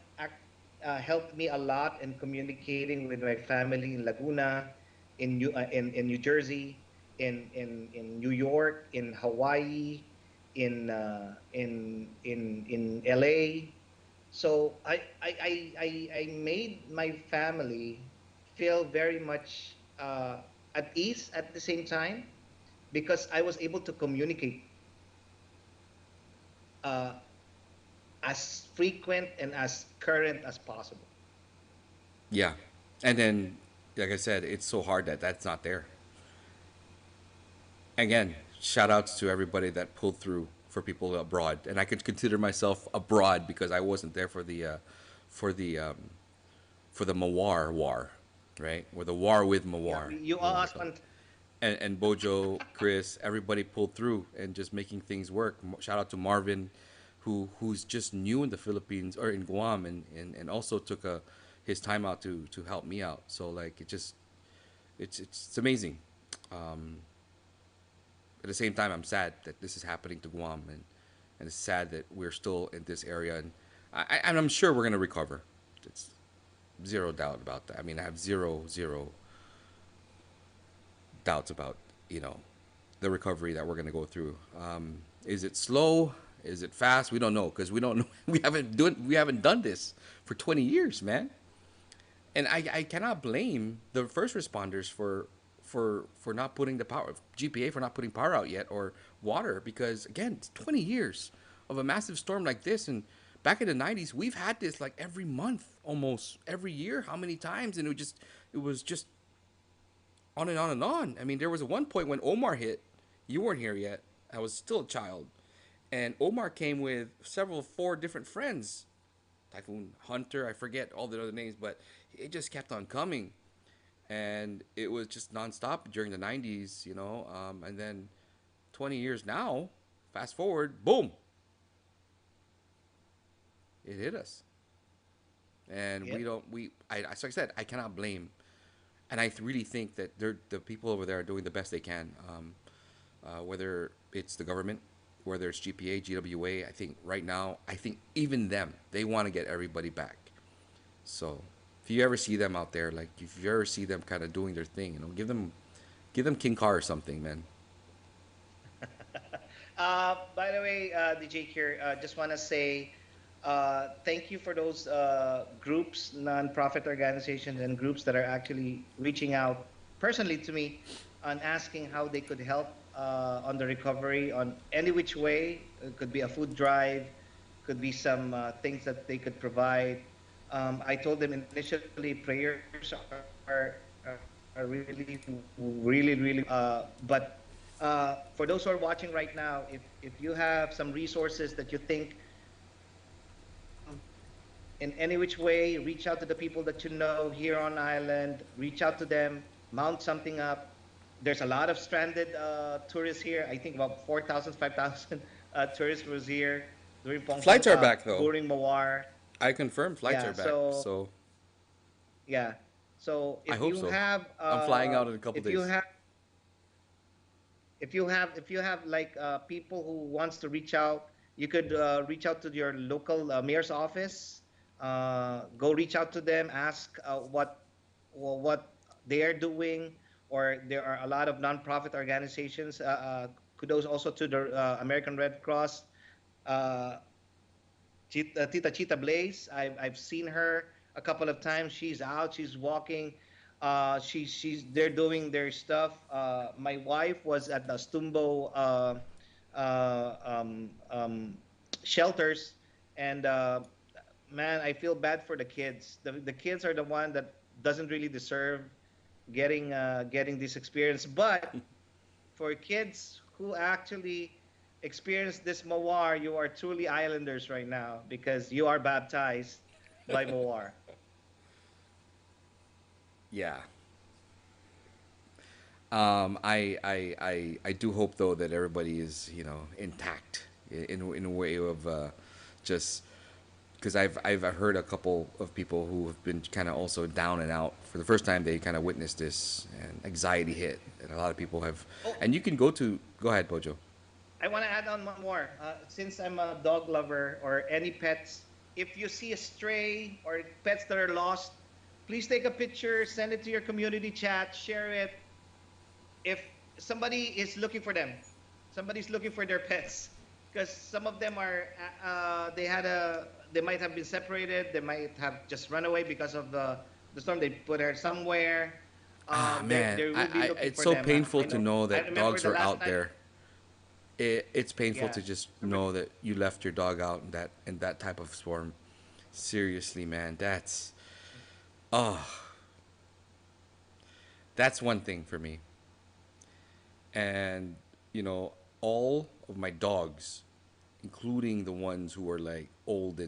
helped me a lot in communicating with my family in Laguna, in New Jersey, in New York, in Hawaii, in LA. So I made my family feel very much at ease at the same time because I was able to communicate uh, as frequent and as current as possible. Yeah, and then like I said, it's so hard that that's not there. Again, shout outs to everybody that pulled through for people abroad, and I could consider myself abroad because I wasn't there for the for the Mawar war, right? Or the war with Yeah, Mawar, you if you want to asked call it. on. And Bojo, Chris, everybody pulled through and just making things work. Shout out to Marvin, who's just new in the Philippines or in Guam, and also took his time out to help me out. So like it's amazing. Um, at the same time, I'm sad that this is happening to Guam, and it's sad that we're still in this area, and I'm sure we're gonna recover. It's zero doubt about that. I mean, I have zero doubts about you know the recovery that we're gonna go through. Is it slow? Is it fast? We don't know because we don't know. We haven't done this for 20 years, man. And I cannot blame the first responders for not putting the power GPA for not putting power out yet or water because again it's 20 years of a massive storm like this and back in the 90s we've had this like every month almost every year how many times and it was just on and on and on. I mean there was a one point when Omar hit. You weren't here yet. I was still a child, and Omar came with four different friends. Typhoon Hunter, I forget all the other names, but it just kept on coming, and it was just nonstop during the 90s, and then 20 years now, fast forward, boom, it hit us. And we Yep. don't, so like I said, I cannot blame. And I really think that the people over there are doing the best they can. Whether it's the government, whether it's GPA, GWA, I think right now, I think even them, they want to get everybody back. So if you ever see them out there, like if you ever see them kind of doing their thing, give them King Car or something, man. By the way, DJ here, just want to say thank you for those groups, nonprofit organizations, and groups that are actually reaching out personally to me on asking how they could help on the recovery on any which way. It could be a food drive, could be some things that they could provide. I told them initially prayers are really, but for those who are watching right now, if you have some resources that you think in any which way, reach out to the people that you know here on island, reach out to them, mount something up. There's a lot of stranded tourists here. I think about 4,000, 5,000 tourists was here during Flights are back though. during Mawar. I confirm flights are Yeah, back. so So yeah. So I hope so. I'm flying out in a couple if you days. have if you have like people who wants to reach out, you could reach out to your local mayor's office. Go reach out to them, ask what they are doing, or there are a lot of nonprofit organizations. Kudos also to the American Red Cross. Uh, Tita Chita Blaze. I've seen her a couple of times. She's out. She's walking. She's they're doing their stuff. My wife was at the Stumbo uh, um, um, shelters, and man, I feel bad for the kids. The kids are the one that doesn't really deserve getting this experience. But for kids who actually experience this Mawar, you are truly islanders right now because you are baptized by Mawar. Yeah. I do hope though that everybody is intact in a way of just because I've heard a couple of people who have been kind of also down and out for the first time they kind of witnessed this and anxiety hit and a lot of people have Oh, and you can go ahead Bojo. I want to add on one more. Since I'm a dog lover or any pets, if you see a stray or pets that are lost, please take a picture, send it to your community chat, share it. If somebody is looking for them, somebody's looking for their pets, because some of them are they might have been separated, they might have just run away because of the storm. They put her somewhere. Ah man, They will be looking it's for so them. painful I to know. know I that remember dogs the are last out time. there. It's painful Yeah, to just know that you left your dog out in that type of storm. Seriously, man, oh, that's one thing for me. And you know, all of my dogs, including the ones who are like old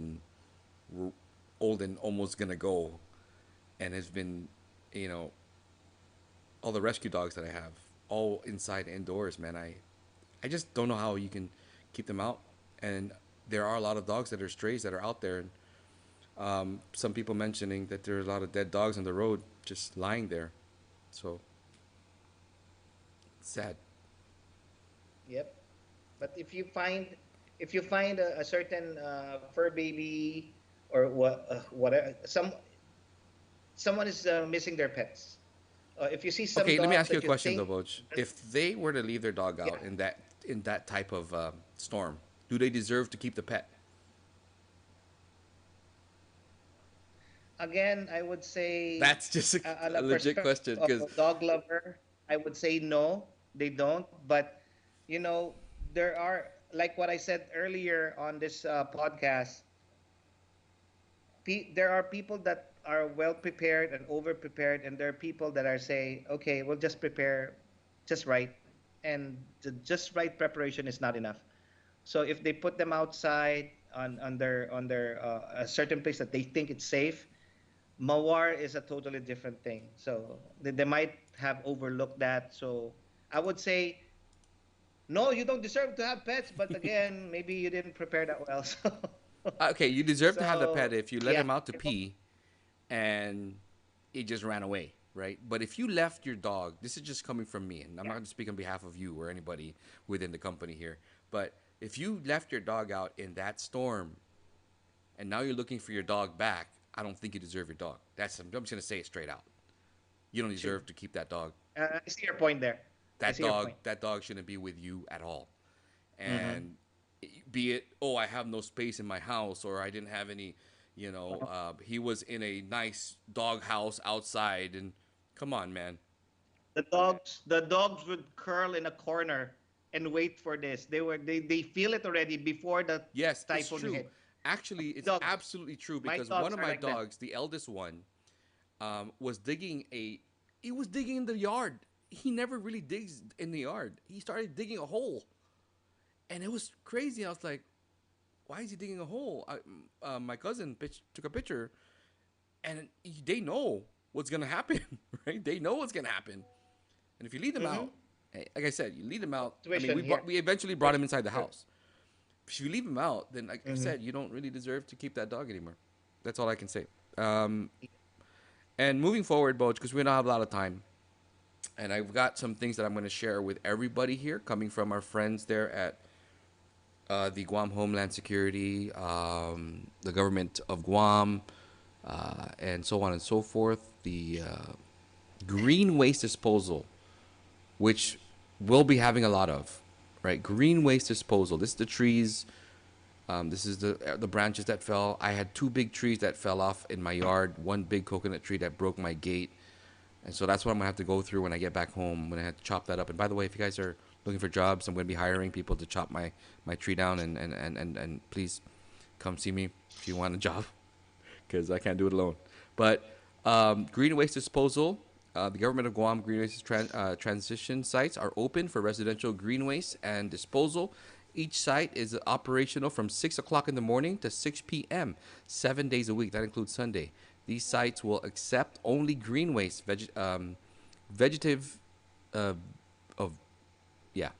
and almost gonna go, and has been, you know, all the rescue dogs that I have, all inside indoors, man. I just don't know how you can keep them out. And there are a lot of dogs that are strays that are out there, and some people mentioning that there are a lot of dead dogs on the road just lying there. So sad. Yep. But if you find a certain fur baby or whatever, someone is missing their pets. If you see some Okay, let me dogs ask you a that you question though, think, Boch. If they were to leave their dog yeah, out in that type of storm, do they deserve to keep the pet? again, I would say, That's just on a a legit perspective question of because a dog lover, I would say no, they don't. But there are, like what I said earlier on this podcast, there are people that are well prepared and over prepared, and there are people that are saying, okay, we'll just prepare just right, and the just right preparation is not enough. So if they put them outside on their a certain place that they think it's safe, Mawar is a totally different thing. So they might have overlooked that. So I would say no, you don't deserve to have pets. But again, maybe you didn't prepare that well. okay, you deserve to have the pet So if you let yeah, him out to pee and he just ran away, right? But if you left your dog, this is just coming from me, and I'm not yeah, going to speak on behalf of you or anybody within the company here, but if you left your dog out in that storm and now you're looking for your dog back, I don't think you deserve your dog. I'm just going to say it straight out. You don't true. deserve to keep that dog. I see your point there. I see your point. That dog shouldn't be with you at all. Mm-hmm. And be it, oh, I have no space in my house, or I didn't have any, he was in a nice dog house outside, and come on, man. The dogs would curl in a corner and wait for this. They feel it already before the Yes, it's typhoon true. hit. Actually, it's Dogs. absolutely true My because one dogs of are my like that. dogs, the eldest one, was digging he was digging in the yard. He never really digs in the yard. He started digging a hole, and it was crazy. I was like, why is he digging a hole? My cousin took a picture, and they know what's gonna happen, right? They know what's gonna happen, and if you leave them Mm-hmm. out, like I said, you leave them out. I mean, Tuition here. we eventually brought him Tuition. inside the True. house. If you leave him out, then like I Mm-hmm. said, you don't really deserve to keep that dog anymore. That's all I can say. And moving forward, Boch, because we don't have a lot of time, and I've got some things that I'm going to share with everybody here, coming from our friends there at the Guam Homeland Security, the government of Guam, and so on and so forth. The green waste disposal, which we'll be having a lot of, right? Green waste disposal. This is the trees. This is the branches that fell. I had two big trees that fell off in my yard. One big coconut tree that broke my gate, and so that's what I'm gonna have to go through when I get back home. I'm gonna have to chop that up. And by the way, if you guys are looking for jobs, I'm gonna be hiring people to chop my tree down. And please come see me if you want a job, because I can't do it alone. But green waste disposal. The government of Guam green waste transition sites are open for residential green waste and disposal. Each site is operational from 6 o'clock in the morning to 6 p.m., 7 days a week. That includes Sunday. These sites will accept only green waste, vegetative, uh, of yeah,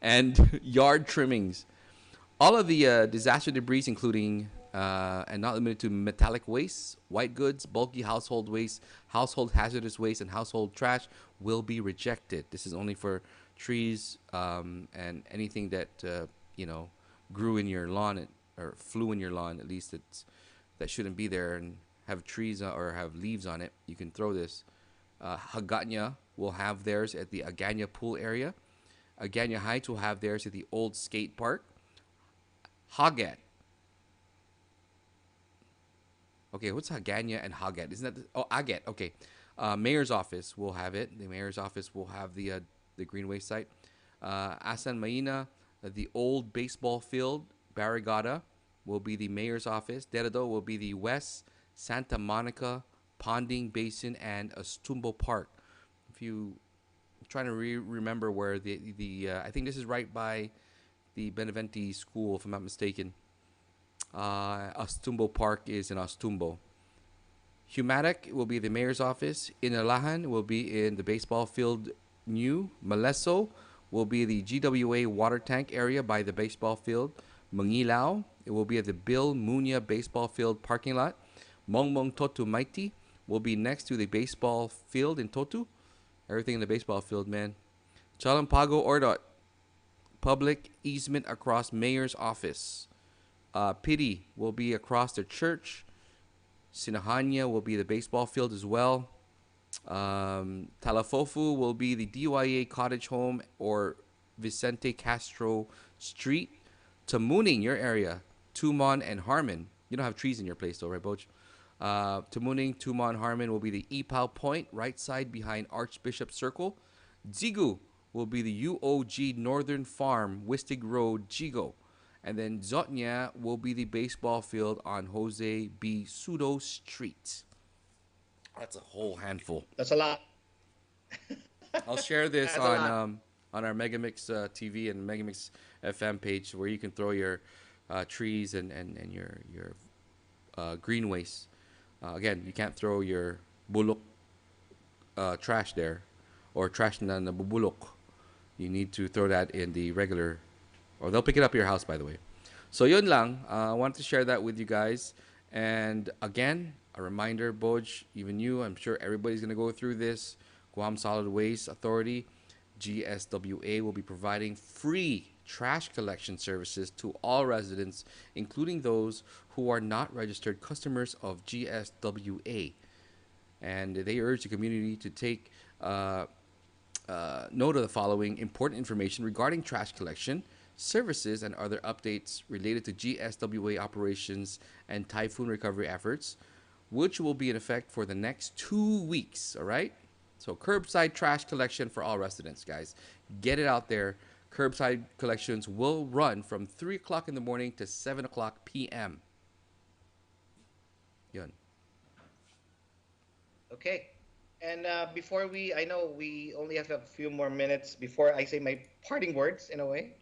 and yard trimmings. All of the disaster debris, including and not limited to metallic waste, white goods, bulky household waste, household hazardous waste, and household trash, will be rejected. This is only for trees and anything that you know grew in your lawn or flew in your lawn. At least that shouldn't be there and have trees or have leaves on it. You can throw this. Haganya will have theirs at the Aganya pool area. Aganya Heights will have theirs at the old skate park. Hagat. Okay, what's Haganya and Hagat? Isn't that oh Agat? Okay, mayor's office will have it. The mayor's office will have the green waste site. Asan Maina, the old baseball field, Barrigada, will be the mayor's office. Derado will be the West Santa Monica Ponding Basin and Astumbo Park. If you I'm trying to remember where the I think this is right by the Beneventi School, if I'm not mistaken. Astumbo Park is in Astumbo. Humatic will be the mayor's office. Inalahan will be in the baseball field new. Maleso will be the GWA water tank area by the baseball field. Mangilao, it will be at the Bill Munya baseball field parking lot. Mongmong Totu Maiti will be next to the baseball field in Totu. Everything in the baseball field, man. Chalampago Ordot public easement across mayor's office. Pity will be across the church. Sinahanya will be the baseball field as well. Talafofu will be the DYA cottage home or Vicente Castro Street. Tamuning, your area, Tumon and Harmon. You don't have trees in your place though, right, Boch? Tamuning, Tumon, Harmon will be the Ipao Point, right side behind Archbishop Circle. Zigu will be the UOG Northern Farm, Wistig Road, Jigo. And then Zotnya will be the baseball field on Jose B. Sudo Street. That's a whole handful. That's a lot. I'll share this That's a lot. on our Megamix TV and Megamix FM page where you can throw your trees and your green waste. Again, you can't throw your bulok trash there or trash na nabubulok. You need to throw that in the regular, or they'll pick it up at your house, by the way. So yun lang. I wanted to share that with you guys. And again, a reminder, Boj, even you, I'm sure everybody's going to go through this. Guam Solid Waste Authority, GSWA, will be providing free trash collection services to all residents, including those who are not registered customers of GSWA. And they urge the community to take note of the following important information regarding trash collection, services, and other updates related to GSWA operations and typhoon recovery efforts, which will be in effect for the next 2 weeks. All right? So, curbside trash collection for all residents, guys. Get it out there. Curbside collections will run from 3 o'clock in the morning to 7 o'clock p.m. Yun. Okay. And before I know we only have a few more minutes before I say my parting words in a way.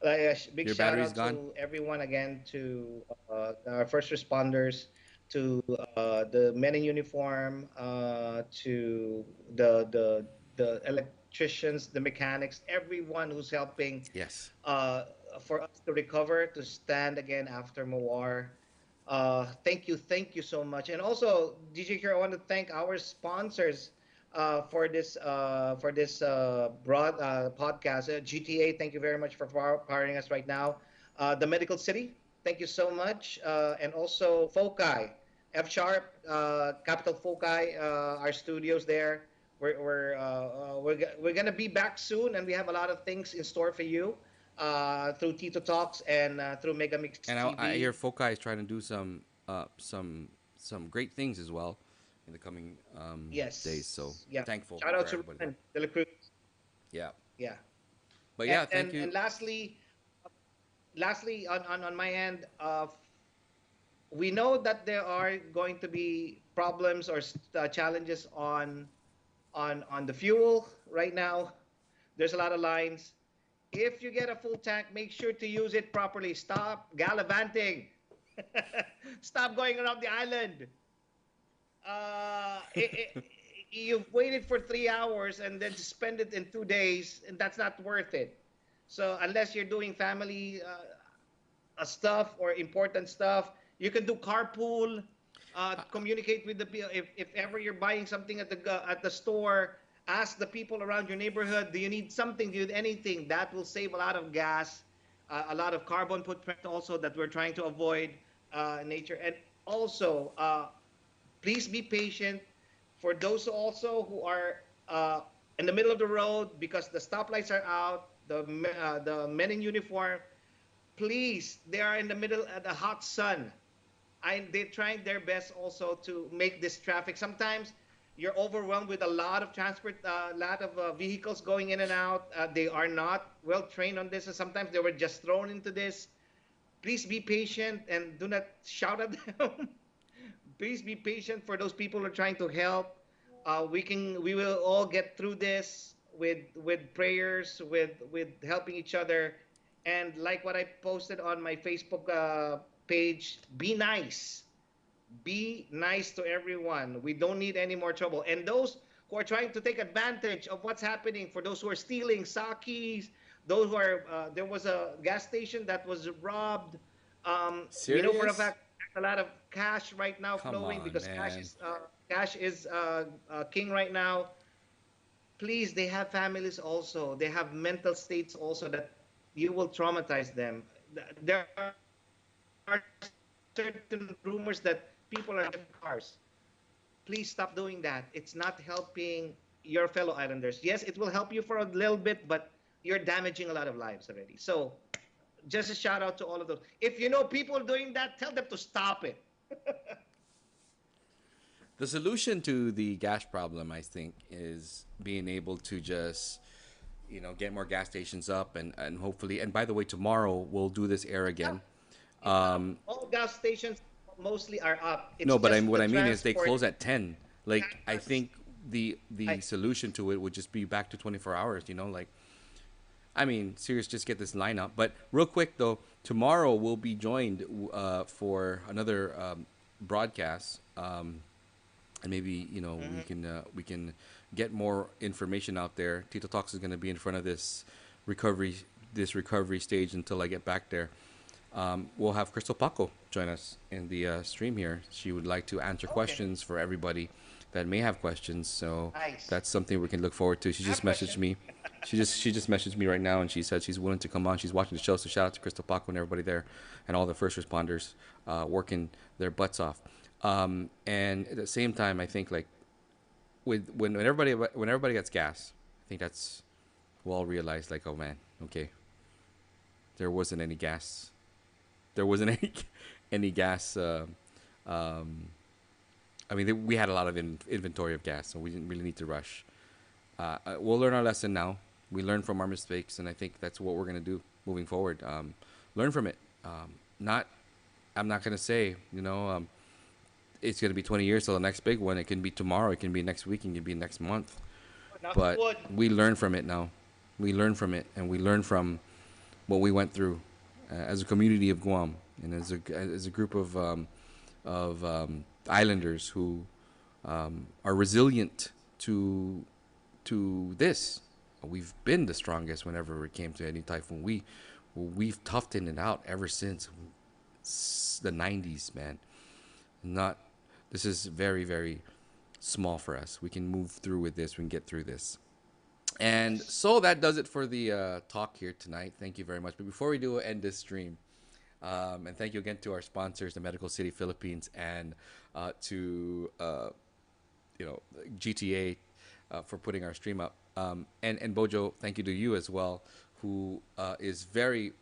Big Your shout battery's out gone? to everyone again, to our first responders, to the men in uniform, to the electricians, the mechanics, everyone who's helping Yes. uh, for us to recover, to stand again after Mawar. Thank you so much. And also, DJ here, I want to thank our sponsors for this broad podcast. GTA, thank you very much for powering us right now. The Medical City, thank you so much. And also Foci, F Sharp, Capital Foci, our studios there. We're gonna be back soon, and we have a lot of things in store for you through TITO Talks and through Megamix And I hear TV. Foci is trying to do some great things as well in the coming days. So Yes. Yeah. thankful Shout out for to everybody. Ruben De La Cruz. Yeah. Yeah. But And yeah, thank you. and lastly on my end, we know that there are going to be problems or challenges on the fuel right now. There's a lot of lines. If you get a full tank, make sure to use it properly. Stop gallivanting. Stop going around the island. uh, it, it, you've waited for 3 hours and then spend it in 2 days, and that's not worth it. So unless you're doing family stuff or important stuff, you can do carpool. Communicate with the people. If ever you're buying something at the store, ask the people around your neighborhood. Do you need something? Do you need anything? That will save a lot of gas, a lot of carbon footprint also that we're trying to avoid nature. And also, please be patient for those also who are in the middle of the road because the stoplights are out. The men in uniform, please, they are in the middle of the hot sun. They're trying their best also to make this traffic. Sometimes you're overwhelmed with a lot of transport, a lot of vehicles going in and out. They are not well trained on this, and sometimes they were just thrown into this. Please be patient and do not shout at them. Please be patient for those people who are trying to help. We will all get through this with prayers, with helping each other, and like what I posted on my Facebook page, be nice. Be nice to everyone. We don't need any more trouble. And those who are trying to take advantage of what's happening, for those who are stealing sakis, those who are, there was a gas station that was robbed. We know for a Serious? fact there's a lot of cash right now Come flowing on, because man. cash is king right now. please, they have families also. They have mental states also that you will traumatize them. There are certain rumors that people are driving cars. Please stop doing that. It's not helping your fellow islanders. Yes, it will help you for a little bit, but you're damaging a lot of lives already. So just a shout out to all of those. If you know people doing that, tell them to stop it. The solution to the gas problem, I think, is being able to just, get more gas stations up, and hopefully, and by the way, tomorrow we'll do this air Yeah, again. all gas stations mostly are up. It's No, but just what the I mean is they transport close at 10. Like, I gas. think the I solution to it would just be back to 24 hours, like, I mean, serious, just get this lineup. But real quick though, tomorrow we'll be joined for another broadcast, and maybe mhm. we can get more information out there. Tito Talks is going to be in front of recovery recovery stage until I get back there. We'll have Crystal Paco join us in the stream here. She would like to answer Okay, questions for everybody that may have questions. So nice. that's something we can look forward to. She I have just a messaged question. me. She just messaged me right now, and she said she's willing to come on. She's watching the show, so shout out to Crystal Paco and everybody there, and all the first responders working their butts off. And at the same time, I think like when everybody gets gas, I think that's we'll all realize like, oh man, okay, there wasn't any gas. There wasn't any gas. I mean, we had a lot of inventory of gas, so we didn't really need to rush. We'll learn our lesson now. We learn from our mistakes, and I think that's what we're gonna do moving forward. Learn from it. Not, I'm not gonna say, it's gonna be 20 years till the next big one. It can be tomorrow. It can be next week. It can be next month. Knock on But wood. we learn from it now. We learn from it, and we learn from what we went through as a community of Guam and as a group of islanders who are resilient to this. We've been the strongest whenever it came to any typhoon. We've toughed it out ever since the 90s, man. Not This is very very small for us. We can move through with this. We can get through this. And Yes. so that does it for the talk here tonight. Thank you very much. But before we do end this stream, and thank you again to our sponsors, the Medical City Philippines, and to you know GTA for putting our stream up. And Bojo, thank you to you as well, who is very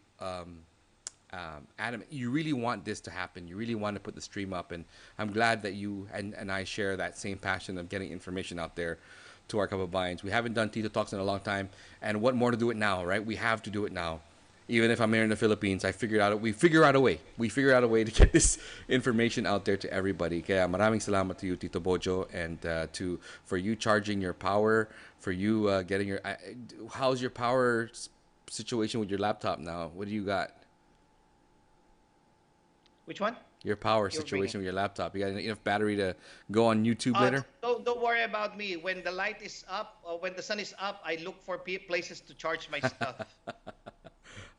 adamant. You really want this to happen. You really want to put the stream up, and I'm glad that you and I share that same passion of getting information out there to our kababayans. We haven't done Tito Talks in a long time, and what more to do it now, right? We have to do it now. Even if I'm here in the Philippines, we figure out a way. We figure out a way to get this information out there to everybody. Kaya maraming salamat to you, Tito Bojo, and to for you charging your power, for you getting your. How's your power situation with your laptop now? What do you got? Which one? Your power You're bringing. situation with your laptop. You got enough battery to go on YouTube later? Don't worry about me. When the light is up or when the sun is up, I look for places to charge my stuff.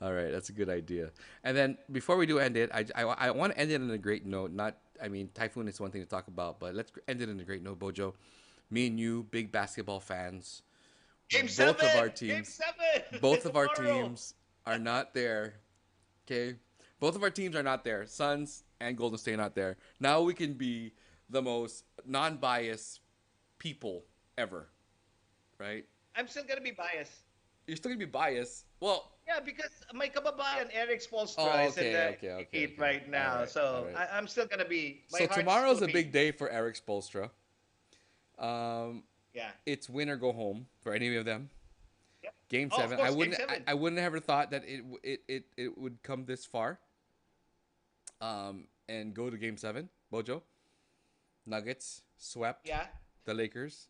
All right, that's a good idea. And then before we do end it, I want to end it on a great note. Not, I mean, typhoon is one thing to talk about, but let's end it on a great note, Bojo. Me and you, big basketball fans, Game both of our seven. Game teams, seven both of our tomorrow. teams are not there. Okay, both of our teams are not there. Suns and Golden State are not there. Now we can be the most non-biased people ever, right? I'm still gonna be biased. You're still gonna be biased. Well, Yeah, because my kababayan Eric Spolstra oh, is in okay, the okay, okay, heat okay. right All now, right, all so right. I'm still gonna be. My So heart's tomorrow's still a big beating. day for Eric Spolstra. Um, Yeah. it's win or go home for any of them. Yep. Game Oh, of seven. course, Game Seven. I wouldn't have ever thought that it would come this far. And go to game seven. Bojo Nuggets swept Yeah. the Lakers,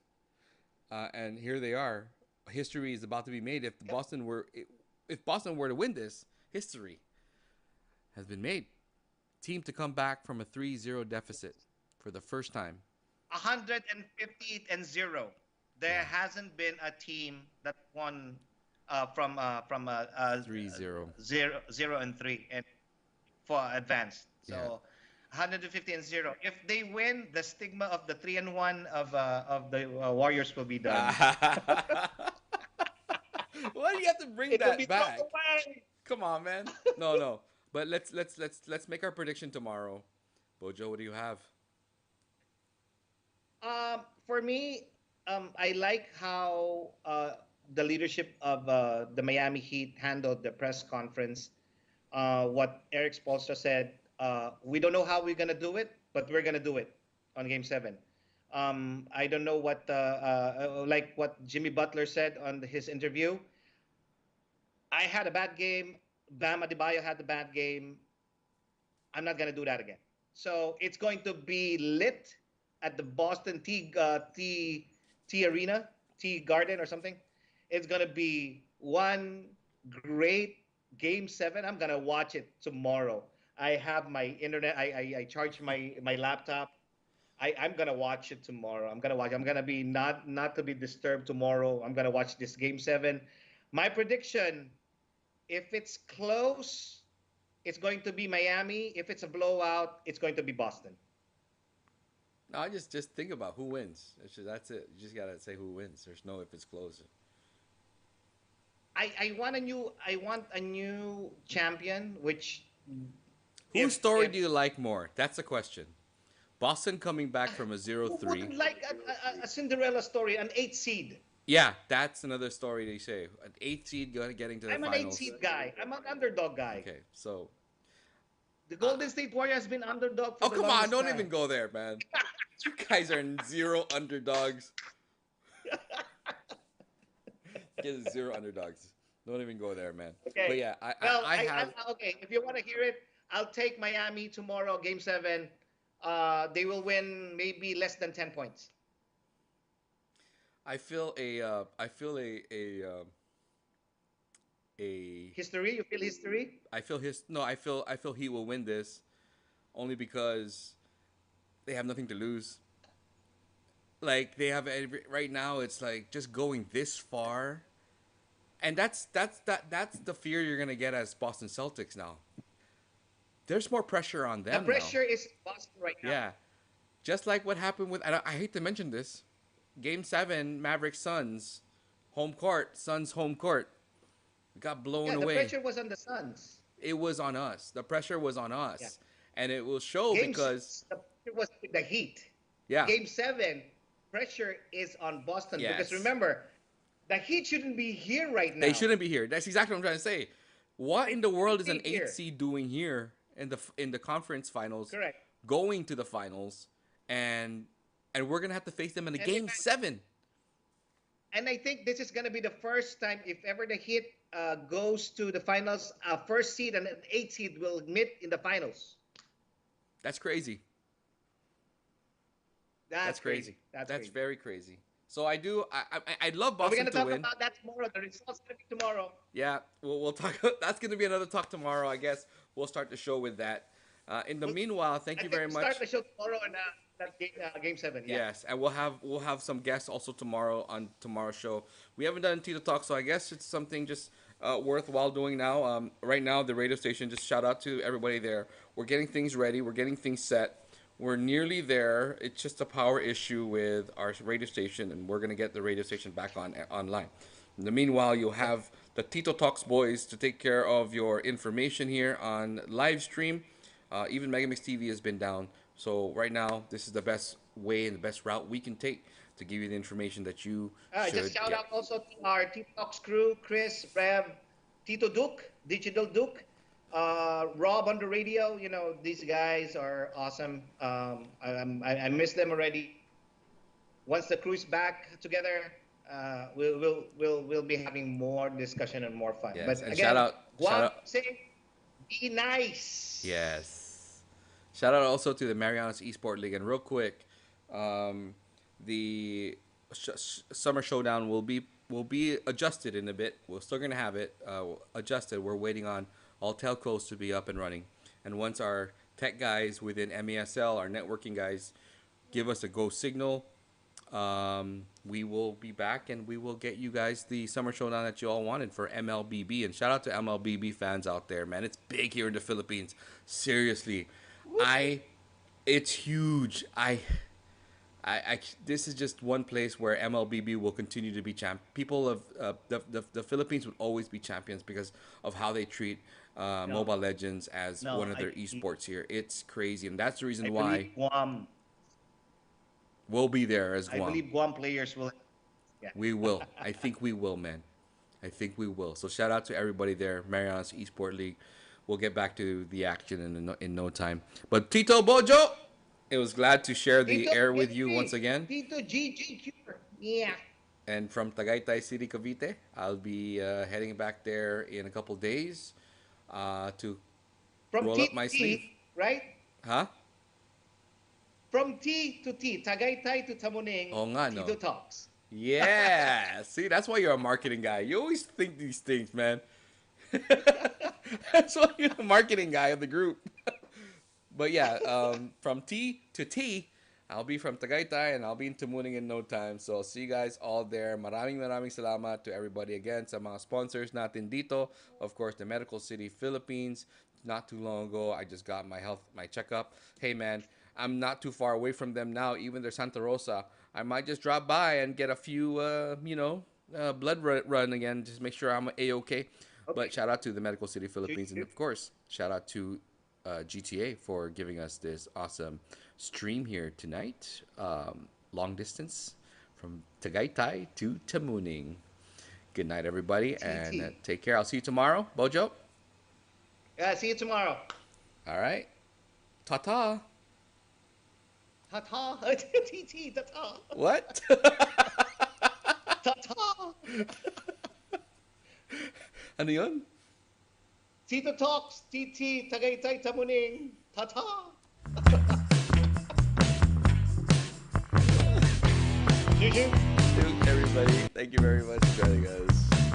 and here they are. History is about to be made. Yep. If Boston were to win this, history has been made. Team to come back from a 3-0 deficit for the first time. 150-0. There Yeah, hasn't been a team that won from 3-0. 0-3 and for advanced. Yeah. So 150 and 0. If they win, the stigma of the 3-1 of the Warriors will be done. Why do you have to bring It will be that thrown back? away. Come on, man. No, no. But let's make our prediction tomorrow. Bojo, what do you have? For me, I like how the leadership of the Miami Heat handled the press conference. What Eric Spoelstra said, we don't know how we're gonna do it, but we're gonna do it on Game 7. I don't know what like what Jimmy Butler said on his interview. I had a bad game. Bam Adebayo had the bad game. I'm not gonna do that again. So it's going to be lit at the Boston T Arena, T Garden or something. It's gonna be one great Game 7. I'm gonna watch it tomorrow. I have my internet. I charge my laptop. I'm gonna watch it tomorrow. I'm gonna watch. I'm gonna be not to be disturbed tomorrow. I'm gonna watch this Game 7. My prediction: if it's close, it's going to be Miami. If it's a blowout, it's going to be Boston. No, I just think about who wins. That's it. You just gotta say who wins. There's no if it's close. I want a new champion. Which Whose story if do you like more? That's the question. Boston coming back from a who 0-3. wouldn't like a Cinderella story, an eight seed? Yeah, that's another story they say. An eighth seed getting to the I'm an eight finals. seed guy. I'm an underdog guy. Okay, so The Golden State Warriors has been underdog for oh the come on, longest don't even time. go there, man. You guys are zero underdogs. Get zero underdogs. Don't even go there, man. But Okay. yeah, Well, I have. okay. If you want to hear it, I'll take Miami tomorrow, Game 7. They will win maybe less than 10 points. I feel a History? You feel history? I feel his no I feel he will win this only because they have nothing to lose. Like they have right now, it's like just going this far, and that's the fear you're gonna get as Boston Celtics now. There's more pressure on The them now. pressure is Boston right now. Yeah, just like what happened with I hate to mention this, Game 7 Mavericks Suns, home court Suns home court got blown Yeah, the away. pressure was on the Suns. It was on us. The pressure was on Yeah. us, and it will show Game because 6, the pressure was with the Heat. yeah, Game 7, pressure is on Boston because yes, remember, the Heat shouldn't be here right they now. shouldn't be here. That's exactly what I'm trying to say. What They in the world shouldn't is an be eight here. seed doing here in the conference finals, Correct. going to the finals, and and we're gonna have to face them in a And game seven. and I think this is going to be the first time, if ever the Heat goes to the finals, first seed and an eight seed will meet in the finals. That's crazy. That's That's crazy. crazy. That's That's crazy. very crazy. So I do. I'd love But we're Boston going to to talk win. about that tomorrow. The results going to be tomorrow. Yeah, we'll talk. That's going to be another talk tomorrow. I guess we'll start the show with that. In the We'll, meanwhile, thank I you think very we start much. the show tomorrow and that game 7. Yeah. Yes, and we'll have some guests also tomorrow on tomorrow's show. We haven't done Tito Talk, so I guess it's something just worthwhile doing now. Right now, the radio station. Just shout out to everybody there. We're getting things ready. We're getting things set. We're nearly there. It's just a power issue with our radio station, and we're gonna get the radio station back on online. In the meanwhile, you'll have the Tito Talks boys to take care of your information here on live stream. Even Megamix TV has been down. So right now, this is the best way and the best route we can take to give you the information that you Just should shout get. out also to our TikToks crew, Chris, Rev, Tito Duke, Digital Duke, Rob on the radio. You know, these guys are awesome. I miss them already. Once the crew's back together, we'll be having more discussion and more fun. Yes, But and again, go shout out out, safe, be nice. yes, shout out also to the Marianas Esport League. And real quick, the summer showdown will be adjusted in a bit. We're still gonna have it adjusted. We're waiting on all telcos to be up and running, and once our tech guys within MESL, our networking guys, give us a go signal, we will be back and we will get you guys the summer showdown that you all wanted for MLBB. And shout out to MLBB fans out there, man. It's big here in the Philippines. Seriously, I It's huge. This is just one place where MLBB will continue to be champ. People of the Philippines would always be champions because of how they treat No, Mobile Legends as no, one of their esports here. It's crazy, and that's the I reason why believe Guam. we'll be there as I Guam. believe Guam players will. Yeah. We will. I think we will, man. I think we will. So shout out to everybody there, Mariana's Esport League. We'll get back to the action in no time. But Tito Bojo, it was glad to share the Tito air with you once G. again. Tito GGQ. Yeah. And from Tagaytay City, Cavite, I'll be heading back there in a couple days to From roll T up to my sleeve. T, right? Huh? From T to T, Tagaytay to Tamuning, Oo nga, no? Tito Talks. Yeah. See, that's why you're a marketing guy. You always think these things, man. That's why you're the marketing guy of the group. But yeah, from T to T, I'll be from Tagaytay and I'll be in Tamuning in no time. So I'll see you guys all there. Maraming salamat to everybody again sa mga sponsors natin dito. Of course, the Medical City Philippines. Not too long ago, I just got my checkup. Hey man, I'm not too far away from them now. Even their Santa Rosa, I might just drop by and get a few, blood run again. Just make sure I'm a-okay. But Okay. shout out to the Medical City Sure, Philippines, and sure. of course, shout out to GTA for giving us this awesome stream here tonight. Long distance from Tagaytay to Tamuning. Good night, everybody, and TT. take care. I'll see you tomorrow. Bojo. Yeah, see you tomorrow. All right. Ta ta. Ta-ta. TT, ta-ta. What? Ta-ta. Ano yun? Tito Talks, TT, Tagaytay, Tamuning. Ta-ta. Choo-choo. Everybody, thank you very much for joining us.